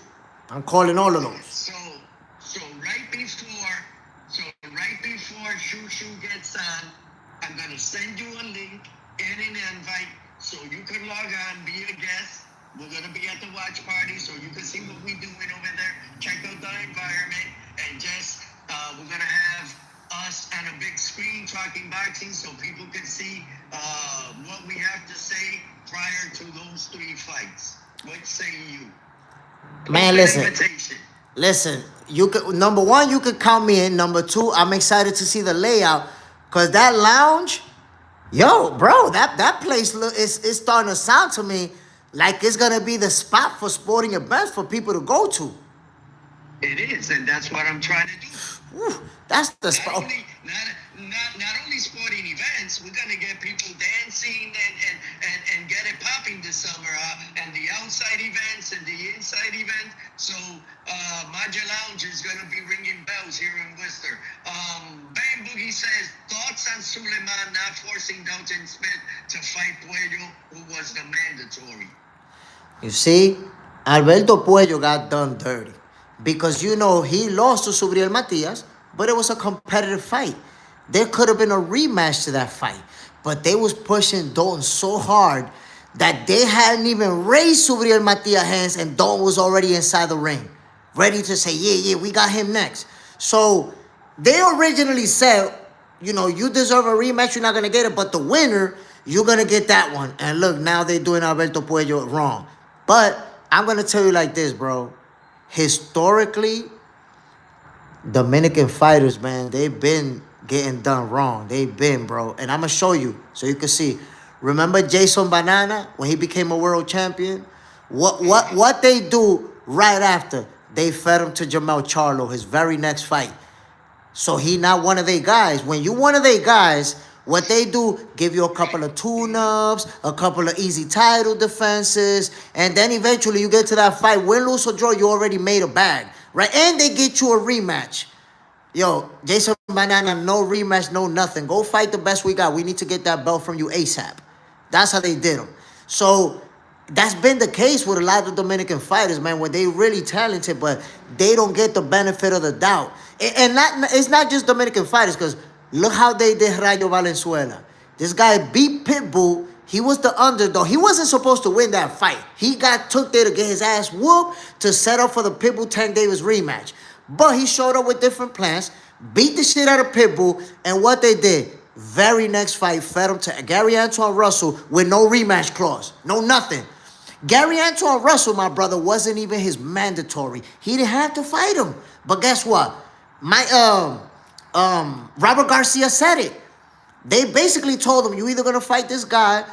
I'm calling all of those. So right before Shushu gets on, I'm gonna send you a link and an invite so you can log on, be a guest. We're gonna be at the watch party so you can see what we're doing over there. Check out the environment, and just we're gonna have us on a big screen talking boxing so people can see what we have to say prior to those 3 fights. What say you? Man, listen. You could, number 1, you could count me in. Number 2, I'm excited to see the layout, cause that lounge, yo, bro, that place is starting to sound to me Like it's gonna be the spot for sporting events for people to go to. It is, and that's what I'm trying to do. Whew, that's the Not spot. only not only sporting events, we're gonna get people dancing and get it popping this summer, and the outside events and the inside events. So Maja Lounge is gonna be ringing bells here in Worcester. Bang Boogie says thoughts on Suleiman not forcing Dalton Smith to fight Puello, who was the mandatory. You see, Alberto Puello got done dirty because you know he lost to Subriel Matias, but it was a competitive fight. There could have been a rematch to that fight, but they was pushing Dalton so hard that they hadn't even raised Subriel Matias' hands, and Dalton was already inside the ring, ready to say, yeah, we got him next. So they originally said, you know, you deserve a rematch, you're not gonna get it, but the winner, you're gonna get that one. And look, now they're doing Alberto Puello wrong. But I'm gonna tell you like this, bro. Historically, Dominican fighters, man, they've been getting done wrong. They've been, bro. And I'm gonna show you so you can see. Remember Jason Banana when he became a world champion? What they do right after? They fed him to Jamel Charlo, his very next fight. So he not one of their guys. When you one of their guys, what they do, give you a couple of tune-ups, a couple of easy title defenses, and then eventually you get to that fight. Win, lose, or draw, you already made a bag, right? And they get you a rematch. Yo, Jason Banana, no rematch, no nothing. Go fight the best we got. We need to get that belt from you ASAP. That's how they did him. So that's been the case with a lot of Dominican fighters, man, where they really talented, but they don't get the benefit of the doubt. And it's not just Dominican fighters, because look how they did Rayo Valenzuela. This guy beat Pitbull. He was the underdog. He wasn't supposed to win that fight. He got took there to get his ass whooped to set up for the Pitbull Tank Davis rematch. But he showed up with different plans, beat the shit out of Pitbull, and what they did, very next fight, fed him to Gary Antoine Russell with no rematch clause, no nothing. Gary Antoine Russell, my brother, wasn't even his mandatory. He didn't have to fight him. But guess what? Robert Garcia said it. They basically told him, you either gonna fight this guy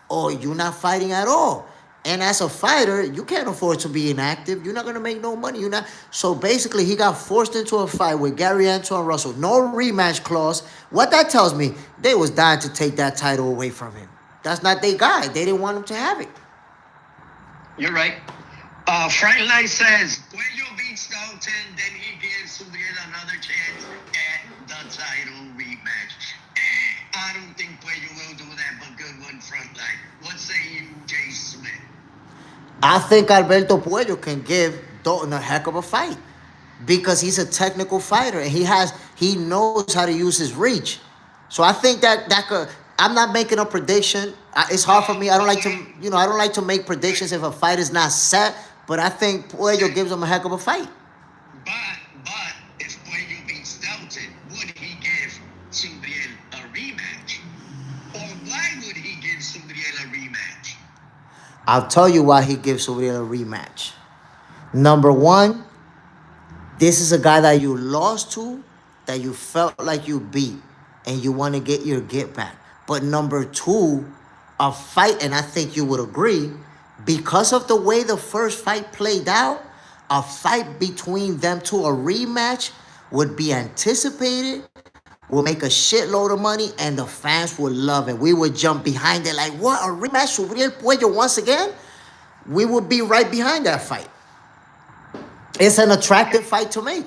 or you're not fighting at all. And as a fighter, you can't afford to be inactive. You're not gonna make no money. You're not. So basically, he got forced into a fight with Gary Antoine Russell. No rematch clause. What that tells me, they was dying to take that title away from him. That's not their guy. They didn't want him to have it. You're right. Frank Knight says, Puello beats Dalton, then he gives Subriel another chance at the title rematch. I don't think Puello will do that, but good one, Frank Knight. What say you, JSmiff? I think Alberto Puello can give Dalton a heck of a fight because he's a technical fighter and he knows how to use his reach. So I think that could. I'm not making a prediction. It's hard for me. I don't like to make predictions if a fight is not set. But I think Puello gives him a heck of a fight. But if Puello beats Dalton, would he give Subriel a rematch? Or why would he give Subriel a rematch? I'll tell you why he gives Subriel a rematch. Number one, this is a guy that you lost to, that you felt like you beat, and you want to get your get back. But number two, a fight, and I think you would agree, because of the way the first fight played out, a fight between them two, a rematch, would be anticipated, will make a shitload of money, and the fans would love it. We would jump behind it like, what, a rematch, Subriel Puello once again? We would be right behind that fight. It's an attractive fight to make.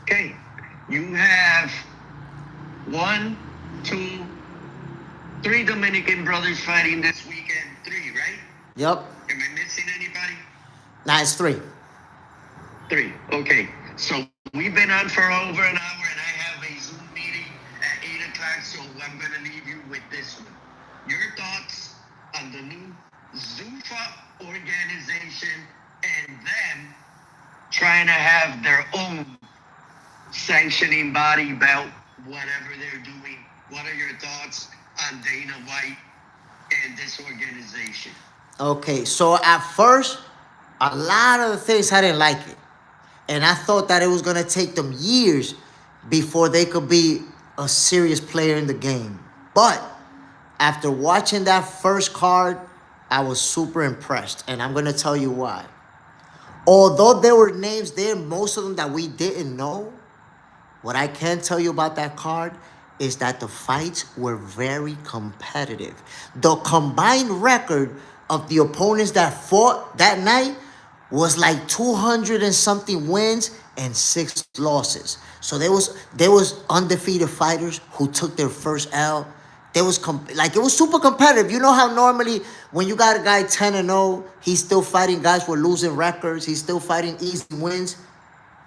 Okay. You have 1, 2, 3 Dominican brothers fighting this weekend. 3, right? Yep. Am I missing anybody? Nah, it's 3. 3. Okay. So we've been on for over an hour, and I have a Zoom meeting at 8 o'clock, so I'm going to leave you with this one. Your thoughts on the new Zuffa organization and them trying to have their own sanctioning body belt, whatever they're doing. What are your thoughts on Dana White and this organization? Okay, so at first, a lot of the things I didn't like it. And I thought that it was going to take them years before they could be a serious player in the game. But after watching that first card, I was super impressed, and I'm gonna tell you why. Although there were names there, most of them that we didn't know, what I can tell you about that card is that the fights were very competitive. The combined record of the opponents that fought that night was like 200 and something wins and 6 losses. So there was undefeated fighters who took their first L. There was like it was super competitive. You know how normally when you got a guy 10-0, he's still fighting guys with losing records. He's still fighting easy wins.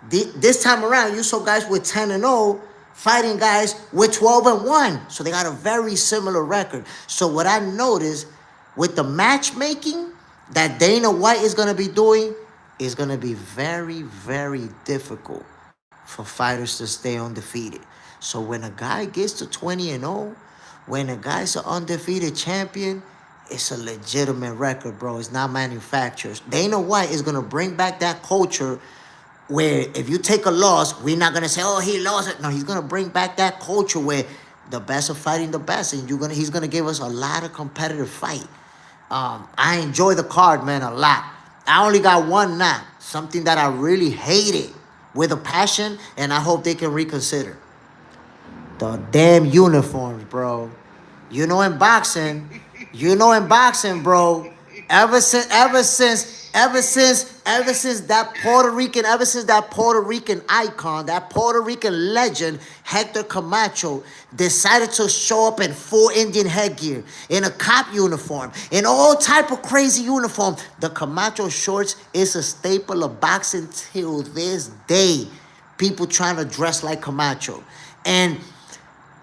This time around, you saw guys with 10-0 fighting guys with 12-1. So they got a very similar record. So what I noticed with the matchmaking that Dana White is going to be doing is going to be very, very difficult for fighters to stay undefeated. So when a guy gets to 20-0, when a guy's an undefeated champion, it's a legitimate record, bro. It's not manufactured. Dana White is going to bring back that culture where if you take a loss, we're not gonna say, "Oh, he lost it." No, he's gonna bring back that culture where the best are fighting the best, and he's gonna give us a lot of competitive fight. I enjoy the card, man, a lot. I only got one knock, something that I really hated with a passion, and I hope they can reconsider. The damn uniforms, bro. You know in boxing, bro. Ever since that Puerto Rican icon, that Puerto Rican legend, Hector Camacho, decided to show up in full Indian headgear, in a cop uniform, in all type of crazy uniform. The Camacho shorts is a staple of boxing till this day. People trying to dress like Camacho. And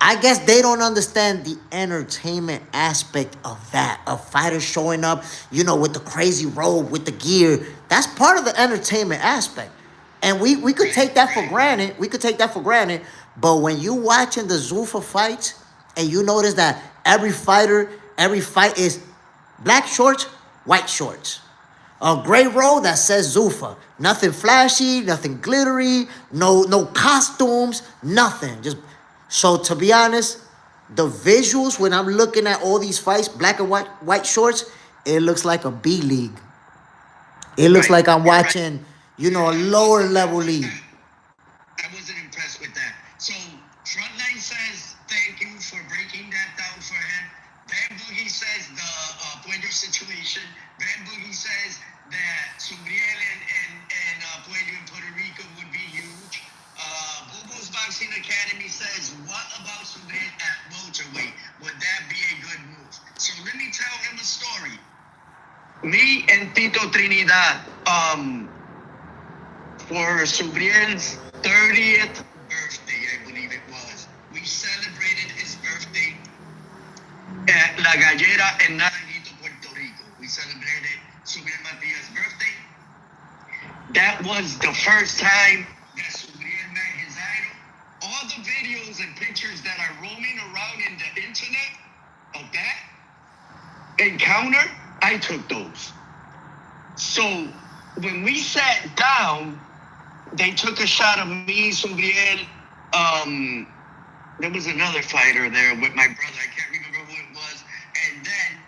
I guess they don't understand the entertainment aspect of that, of fighters showing up, with the crazy robe, with the gear. That's part of the entertainment aspect. And we could take that for granted. But when you watching the Zuffa fights and you notice that every fight is black shorts, white shorts. A gray robe that says Zuffa. Nothing flashy, nothing glittery, no costumes, nothing. Just so to be honest, the visuals when I'm looking at all these fights, black and white shorts, it looks like a B league. It looks like I'm watching, a lower level league. I wasn't impressed with that. So Frontline says thank you for breaking that down for him. Van Boogie says the Puello situation. Van Boogie says that Subriel and Puello in Puerto Rico would be huge. Bobo's Boxing Academy says, what about Subriel at welterweight? Would that be a good move? So let me tell him a story. Me and Tito Trinidad, for Subriel's 30th birthday, I believe it was, we celebrated his birthday at La Gallera en Naranjito, Puerto Rico. We celebrated Subriel Matias' birthday. That was the first time that Subriel met his idol. All the videos and pictures that are roaming around in the internet of that encounter, I took those. So when we sat down, they took a shot of me, Subriel. There was another fighter there with my brother. I can't remember who it was. And then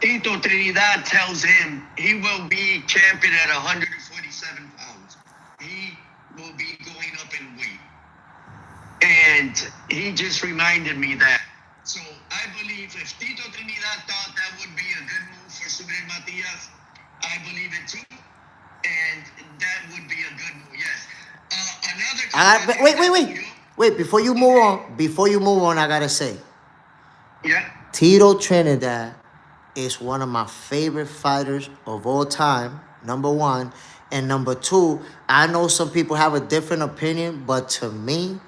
Tito Trinidad tells him he will be champion at 147 pounds. He will be going up in weight. And he just reminded me that. So I believe if Tito Trinidad thought that would be a good move for Subriel Matias, I believe it too. And that would be a good move, yes. Wait, before you move on, I gotta say. Yeah. Tito Trinidad is one of my favorite fighters of all time, number one. And number two, I know some people have a different opinion, but to me,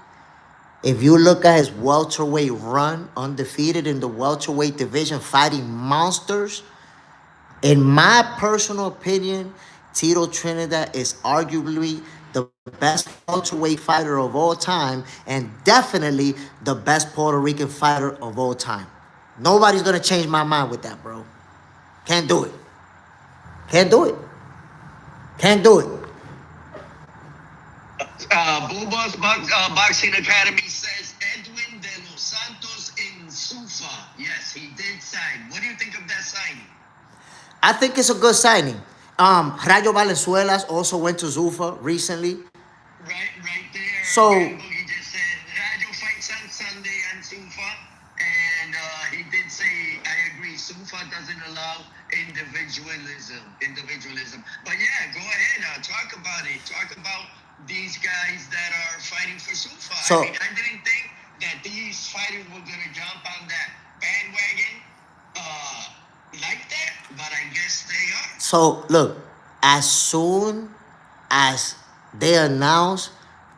if you look at his welterweight run, undefeated in the welterweight division, fighting monsters, in my personal opinion, Tito Trinidad is arguably the best welterweight fighter of all time and definitely the best Puerto Rican fighter of all time. Nobody's going to change my mind with that, bro. Can't do it. Boba's Boxing Academy says Edwin de los Santos in Zuffa I think it's a good signing. Rayo Valenzuelas also went to Zuffa recently. Right there. So He just said Rajo fights on Sunday on Sufa, and he did say, I agree. Sufa doesn't allow individualism. But yeah, go ahead. Talk about it. Talk about these guys that are fighting for Sufa. So- I mean, I didn't think that these fighters were gonna jump on that bandwagon like that, but I guess they are. So look, as soon as they announced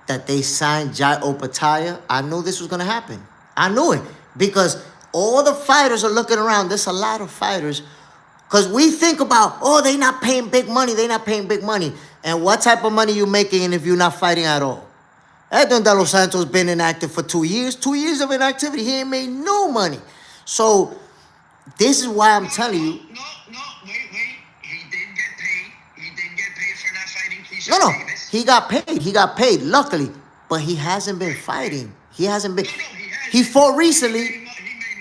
that they signed Jai Opataya, I knew this was gonna happen. I knew it because all the fighters are looking around. There's a lot of fighters because we think about, oh, they not paying big money. They not paying big money. And what type of money you making if you're not fighting at all? Edwin De Los Santos been inactive for 2 years. 2 years of inactivity, he ain't made no money. So this is why I'm telling you. No, wait. He didn't get paid. He didn't get paid for not fighting Keisha No, Davis. he got paid. He got paid, luckily. But he hasn't been fighting. He hasn't been. He fought recently. He made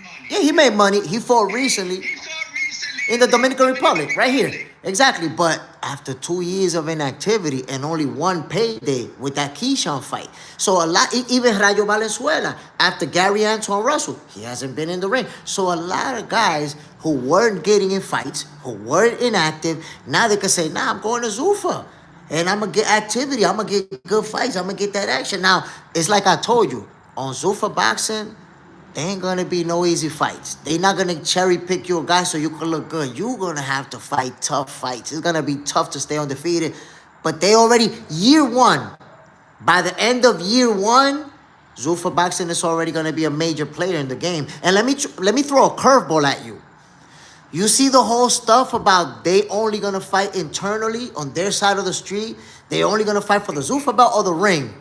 money. Yeah, he made money. He fought recently He fought recently in the Dominican Republic, right here. Exactly. But after 2 years of inactivity and only one payday with that Keyshawn fight. So a lot, even Rayo Valenzuela, after Gary Antoine Russell, he hasn't been in the ring. So a lot of guys who weren't getting in fights, who weren't inactive, now they can say, nah, I'm going to Zuffa. And I'm going to get activity. I'm going to get good fights. I'm going to get that action. Now, it's like I told you, on Zuffa Boxing, there ain't going to be no easy fights. They're not going to cherry pick your guy so you can look good. You're going to have to fight tough fights. It's going to be tough to stay undefeated. But they already, year one, by the end of year one, Zuffa Boxing is already going to be a major player in the game. And let me throw a curveball at you. You see the whole stuff about they only going to fight internally on their side of the street? They only going to fight for the Zuffa belt or the ring?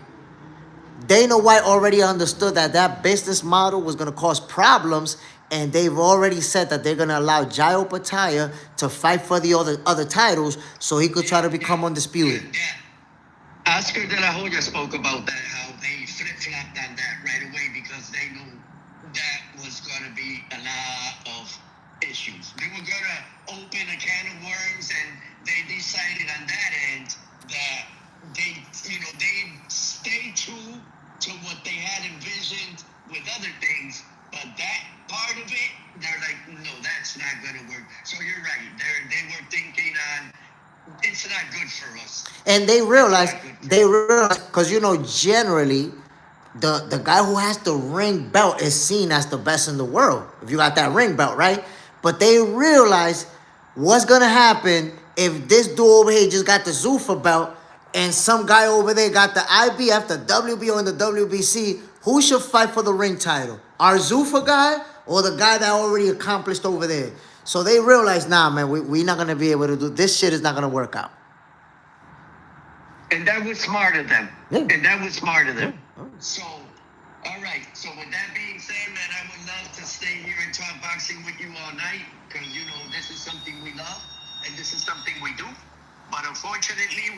Dana White already understood that that business model was going to cause problems, and they've already said that they're going to allow Jai Opataya to fight for the other titles so he could try to become undisputed. Yeah. Oscar De La Hoya spoke about that, how they flip-flopped on that right away because they knew that was going to be a lot of issues. They were going to open a can of worms, and they decided on that end that they stay true to what they had envisioned with other things, but that part of it, they're like, no, that's not going to work. So you're right. They were thinking on, it's not good for us. And they realized, because generally, the guy who has the ring belt is seen as the best in the world. If you got that ring belt, right? But they realized what's gonna happen if this dude over here just got the Zuffa belt and some guy over there got the IBF, the WBO, and the WBC. Who should fight for the ring title? Our Zuffa guy or the guy that already accomplished over there? So they realized, nah, man, we're not gonna be able to do this. Shit is not gonna work out. And that was smart of them. Yeah. And that was smart of them. Yeah. So, all right. So with that being said, man, I would love to stay here and talk boxing with you all night because, this is something we love and this is something we do. But unfortunately,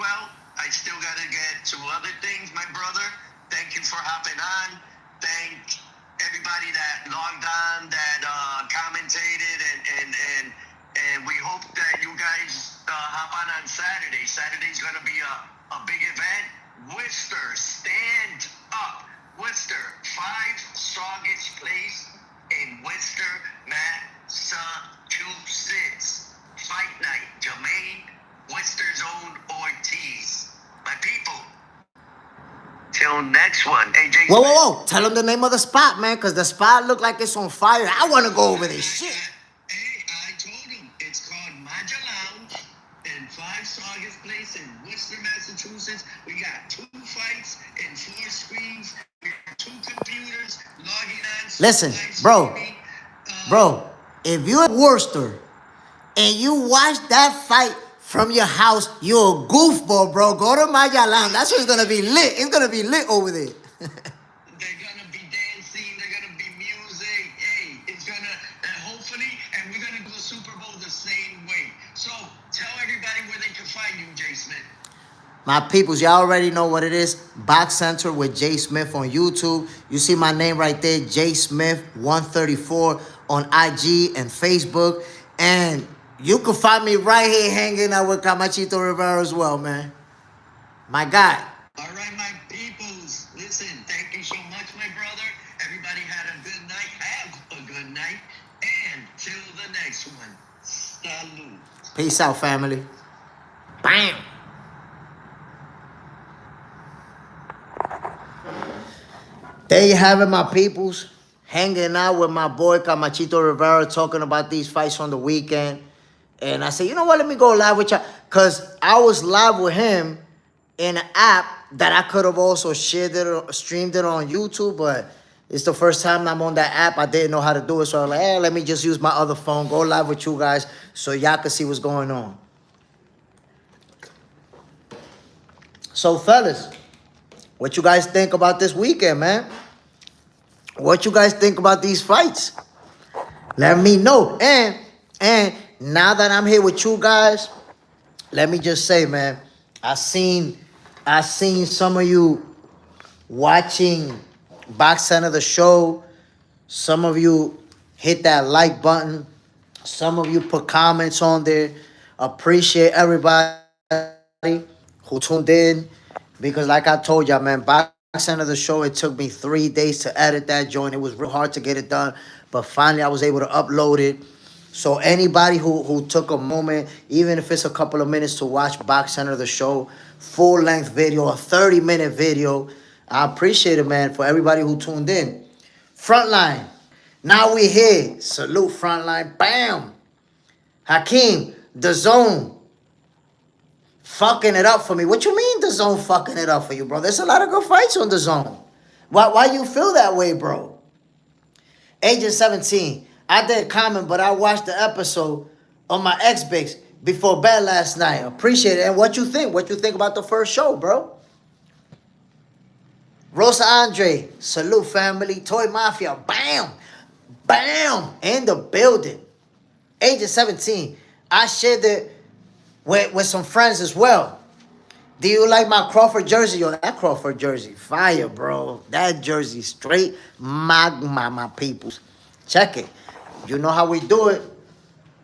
I still got to get to other things, my brother. Thank you for hopping on. Thank everybody that logged on, that commentated, and we hope that you guys hop on Saturday. Saturday's going to be a big event. Worcester, stand up. Worcester, 5 strongest place in Worcester, Massachusetts. Fight night, Jermaine, Worcester's own Ortiz. My people, till next one. Hey, Jason. Whoa. Tell them the name of the spot, man, because the spot look like it's on fire. I want to go over this shit. Hey, I told him it's called Maja Lounge in 5 strongest place in Worcester, Massachusetts. We got 2 fights and 4 screens. We got 2 computers logging on. Listen, bro, if you're at Worcester and you watch that fight from your house, you're a goofball, bro. Go to Maya Lounge. That's what's gonna be lit. It's gonna be lit over there. They're gonna be dancing. They're gonna be music. Hey, it's gonna hopefully, and we're gonna do a Super Bowl the same way. So tell everybody where they can find you, JSmiff. My peoples, y'all already know what it is. Box Center with JSmiff on YouTube. You see my name right there, JSmiff134 on IG and Facebook. And You can find me right here hanging out with Camachito Rivera as well, man. My guy. All right, my peoples. Listen, thank you so much, my brother. Everybody had a good night. Have a good night. And till the next one. Salud. Peace out, family. Bam. There you have it, my peoples. Hanging out with my boy Camachito Rivera, talking about these fights on the weekend. And I said, you know what? Let me go live with y'all. Because I was live with him in an app that I could have also shared it or streamed it on YouTube. But it's the first time I'm on that app. I didn't know how to do it. So I was like, hey, let me just use my other phone, go live with you guys so y'all can see what's going on. So, fellas, what you guys think about this weekend, man? What you guys think about these fights? Let me know. And now that I'm here with you guys, let me just say, man, I seen some of you watching Box Center the show. Some of you hit that like button. Some of you put comments on there. Appreciate everybody who tuned in. Because like I told y'all, man, Box Center the show, it took me 3 days to edit that joint. It was real hard to get it done. But finally, I was able to upload it. So anybody who took a moment, even if it's a couple of minutes to watch Box Center the show, full-length video, a 30-minute video, I appreciate it, man, for everybody who tuned in. Frontline, now we here. Salute, Frontline. Bam. Hakeem, the zone. Fucking it up for me. What you mean the zone fucking it up for you, bro? There's a lot of good fights on the zone. Why you feel that way, bro? Agent 17. I did comment, but I watched the episode on my Xbox before bed last night. Appreciate it. And what you think? What you think about the first show, bro? Rosa Andre. Salute, family. Toy Mafia. Bam. Bam. In the building. Agent 17. I shared it with some friends as well. Do you like my Crawford jersey? Yo, that Crawford jersey, fire, bro. That jersey, straight magma, my peoples. Check it. You know how we do it.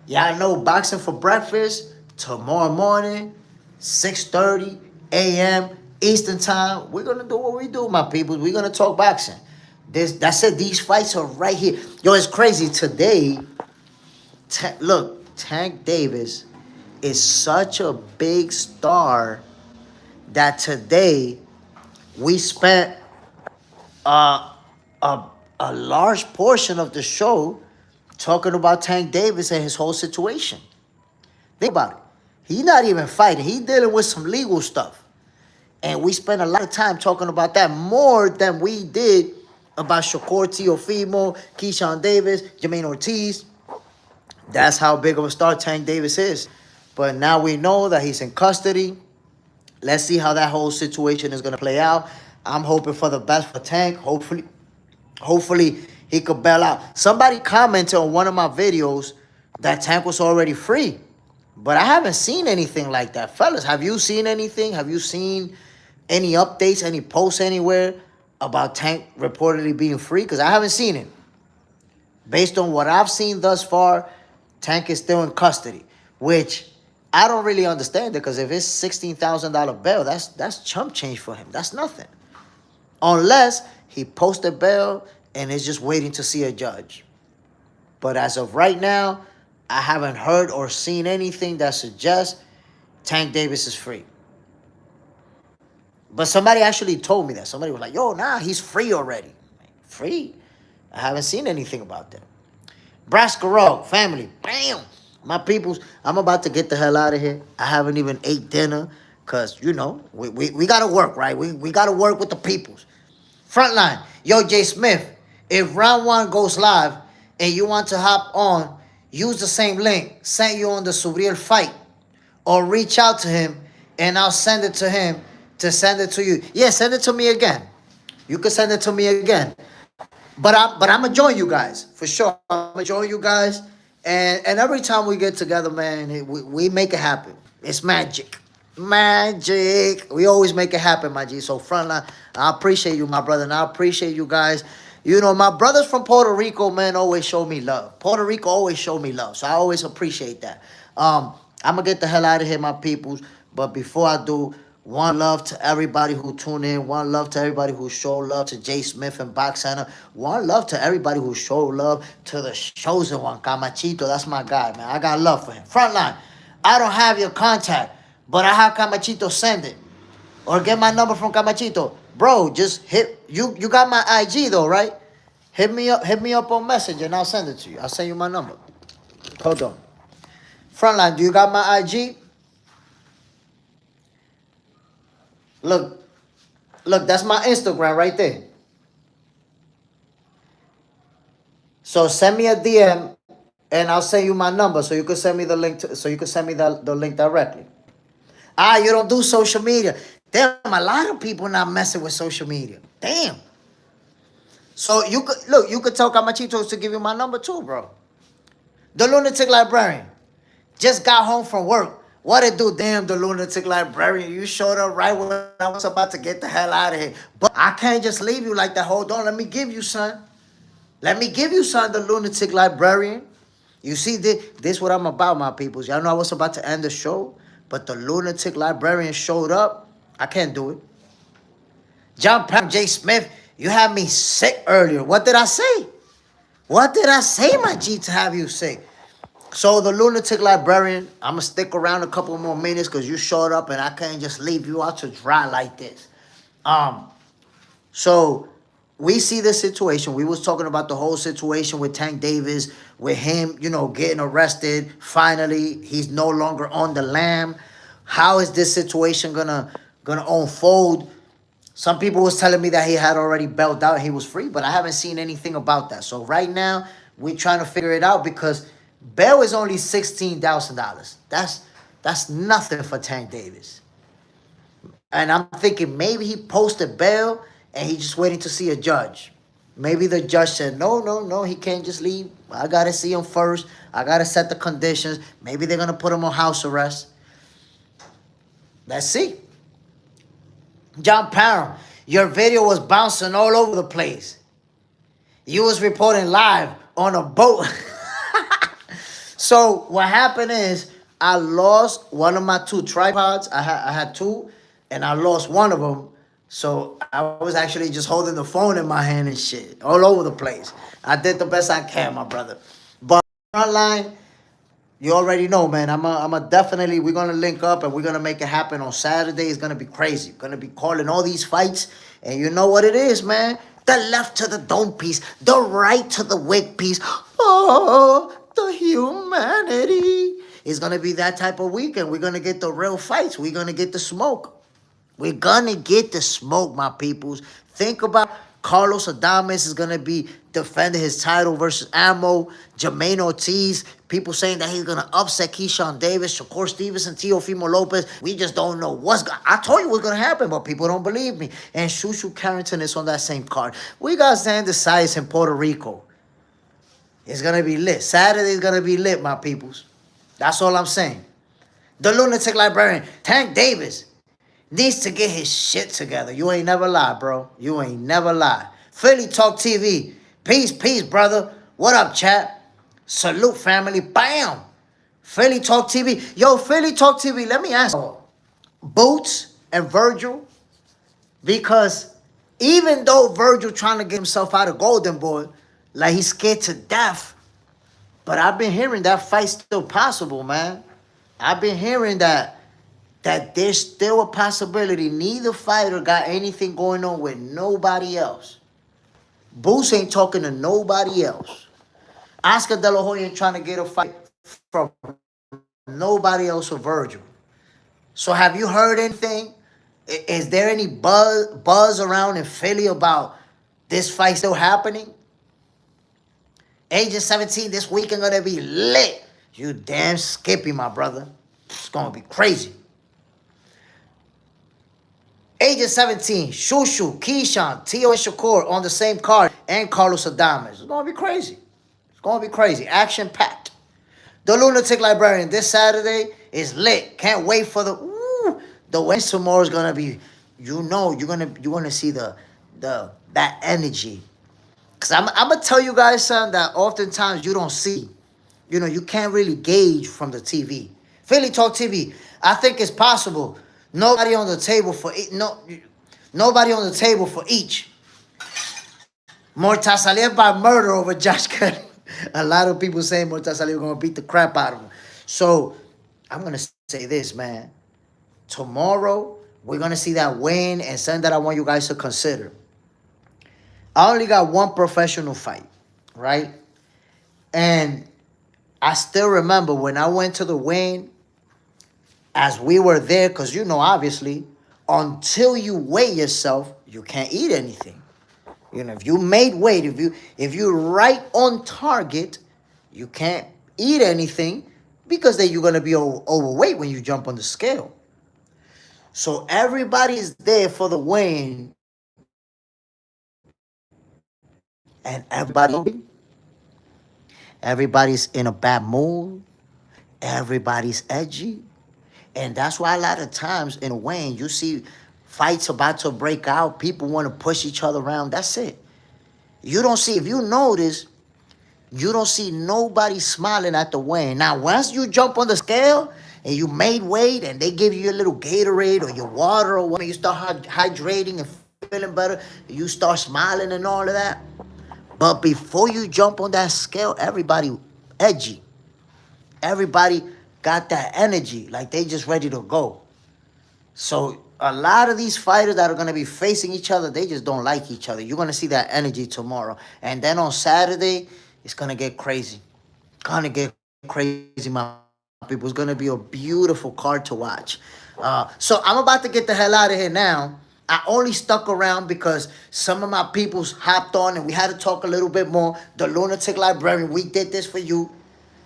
Y'all know boxing for breakfast tomorrow morning, 6:30 a.m. Eastern time. We're gonna do what we do, my peoples. We're gonna talk boxing. That's it. These fights are right here. Yo, it's crazy. Today, look, Tank Davis is such a big star that today we spent a large portion of the show talking about Tank Davis and his whole situation. Think about it. He's not even fighting. He's dealing with some legal stuff. And we spent a lot of time talking about that, more than we did about Shakur Teofimo, Keyshawn Davis, Jermaine Ortiz. That's how big of a star Tank Davis is. But now we know that he's in custody. Let's see how that whole situation is going to play out. I'm hoping for the best for Tank. Hopefully he could bail out. Somebody commented on one of my videos that Tank was already free. But I haven't seen anything like that. Fellas, have you seen anything? Have you seen any updates, any posts anywhere about Tank reportedly being free? Because I haven't seen it. Based on what I've seen thus far, Tank is still in custody, which I don't really understand it, because if it's $16,000 bail, that's chump change for him. That's nothing. Unless he posted bail and is just waiting to see a judge. But as of right now, I haven't heard or seen anything that suggests Tank Davis is free. But somebody actually told me that. Somebody was like, yo, nah, he's free already. Free? I haven't seen anything about that. Brascarol, family, bam. My peoples, I'm about to get the hell out of here. I haven't even ate dinner because, you know, we got to work, right? We got to work with the peoples. Frontline, yo, JSmiff, if round one goes live and you want to hop on, use the same link sent you on the Subriel fight, or reach out to him and I'll send it to him to send it to you. Yeah, send it to me again. You can send it to me again. But I'm going to join you guys, for sure. I'm going to join you guys. And every time we get together, man, we make it happen. It's magic. Magic. We always make it happen, my G. So, Frontline, I appreciate you, my brother. And I appreciate you guys. You know, my brothers from Puerto Rico, man, always show me love. Puerto Rico always show me love. So, I always appreciate that. I'm gonna get the hell out of here, my peoples. But before I do, one love to everybody who tune in. One love to everybody who show love to JSmiff and Box Center. One love to everybody who show love to the chosen one, Camachito. That's my guy, man. I got love for him. Frontline. I don't have your contact, but I have Camachito send it. Or get my number from Camachito. Bro, just hit you got my IG though, right? Hit me up on message and I'll send it to you. I'll send you my number. Hold on. Frontline, do you got my IG? Look, look, that's my Instagram right there. So send me a DM and I'll send you my number so you can send me the link so you can send me the link directly. Ah, you don't do social media. Damn, a lot of people not messing with social media. Damn. So you could look, you could tell Camachitos to give you my number too, bro. The lunatic librarian just got home from work. What it do? Damn, the lunatic librarian. You showed up right when I was about to get the hell out of here. But I can't just leave you like that. Hold on, let me give you son. Let me give you son, the lunatic librarian. You see, this what I'm about, my peoples. Y'all know I was about to end the show, but the lunatic librarian showed up. I can't do it. John Pam JSmiff, you had me sick earlier. What did I say? What did I say, my G, to have you sick? So the lunatic librarian, I'm gonna stick around a couple more minutes because you showed up and I can't just leave you out to dry like this. So we see this situation. We was talking about the whole situation with Tank Davis, with him, you know, getting arrested. Finally, he's no longer on the lam. How is this situation gonna unfold? Some people was telling me that he had already bailed out, he was free, but I haven't seen anything about that. So right now, we're trying to figure it out because bail is only $16,000. That's nothing for Tank Davis. And I'm thinking maybe he posted bail and he's just waiting to see a judge. Maybe the judge said, no, he can't just leave. I got to see him first. I got to set the conditions. Maybe they're going to put him on house arrest. Let's see. John Parham, your video was bouncing all over the place. You was reporting live on a boat. So what happened is I lost one of my two tripods. I had two, and I lost one of them. So I was actually just holding the phone in my hand and shit all over the place. I did the best I can, my brother. But frontline, you already know, man. I'm a definitely, we're going to link up and we're going to make it happen on Saturday. It's going to be crazy. Going to be calling all these fights. And you know what it is, man. The left to the dome piece. The right to the wig piece. Oh, the humanity. It's going to be that type of weekend. We're going to get the real fights. We're going to get the smoke. We're going to get the smoke, my peoples. Think about Carlos Adames is going to be defending his title versus Ammo. Jermaine Ortiz, people saying that he's going to upset Keyshawn Davis, Shakur Stevenson, Teofimo Lopez. We just don't know I told you what's going to happen, but people don't believe me. And Shushu Carrington is on that same card. We got Xander Sayas in Puerto Rico. It's going to be lit. Saturday is going to be lit, my peoples. That's all I'm saying. The lunatic librarian, Tank Davis, needs to get his shit together. You ain't never lie, bro. You ain't never lie. Philly Talk TV. Peace, brother. What up, chat? Salute, family. Bam. Philly Talk TV. Yo, Philly Talk TV, let me ask you. Boots and Virgil, because even though Virgil trying to get himself out of Golden Boy, like he's scared to death, but I've been hearing that fight's still possible, man. I've been hearing that there's still a possibility. Neither fighter got anything going on with nobody else. Boots ain't talking to nobody else. Oscar De La Hoya ain't trying to get a fight from nobody else or Virgil. So have you heard anything? Is there any buzz around in Philly about this fight still happening? Agent 17 this weekend gonna be lit. You damn Skippy, my brother. It's gonna be crazy. Agent 17, Shushu, Keyshawn, Tio, and Shakur on the same card, and Carlos Adames. It's going to be crazy. It's going to be crazy. Action-packed. The Lunatic Librarian this Saturday is lit. Can't wait for the Wednesday tomorrow is going to be, you know, you're gonna see that energy. Because I'm going to tell you guys something that oftentimes you don't see. you can't really gauge from the TV. Philly Talk TV. I think it's possible. Nobody on the table for no, nobody on the table for each. Mortasaliev by murder over Josh Cutting. A lot of people saying Mortasaliev gonna beat the crap out of him. So I'm gonna say this, man. Tomorrow we're gonna see that win and something that I want you guys to consider. I only got one professional fight, right? And I still remember when I went to the weigh-in, as we were there, because obviously, until you weigh yourself, you can't eat anything. If you made weight, if you're right on target, you can't eat anything because then you're gonna be overweight when you jump on the scale. So everybody is there for the weigh-in, and everybody's in a bad mood. Everybody's edgy. And that's why a lot of times in Wayne, you see fights about to break out. People want to push each other around. That's it. You don't see, if you notice, you don't see nobody smiling at the Wayne. Now, once you jump on the scale and you made weight and they give you a little Gatorade or your water or whatever, you start hydrating and feeling better, you start smiling and all of that. But before you jump on that scale, everybody edgy. Everybody got that energy, like they just ready to go. So a lot of these fighters that are going to be facing each other, they just don't like each other. You're going to see that energy tomorrow. And then on Saturday, it's going to get crazy. Going to get crazy, my people. It's going to be a beautiful card to watch. So I'm about to get the hell out of here now. I only stuck around because some of my peoples hopped on and we had to talk a little bit more. The Lunatic Librarian, we did this for you.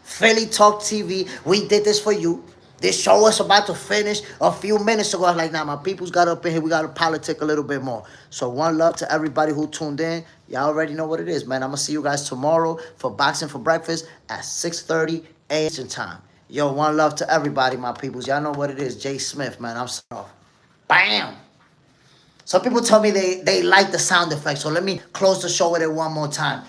Philly Talk TV, we did this for you. This show was about to finish a few minutes ago. I was like, nah, my people's got up in here. We got to politic a little bit more. So one love to everybody who tuned in. Y'all already know what it is, man. I'm going to see you guys tomorrow for Boxing for Breakfast at 6:30 a.m. time. Yo, one love to everybody, my peoples. Y'all know what it is. JSmiff, man. I'm off. Bam. Some people tell me they like the sound effects. So let me close the show with it one more time.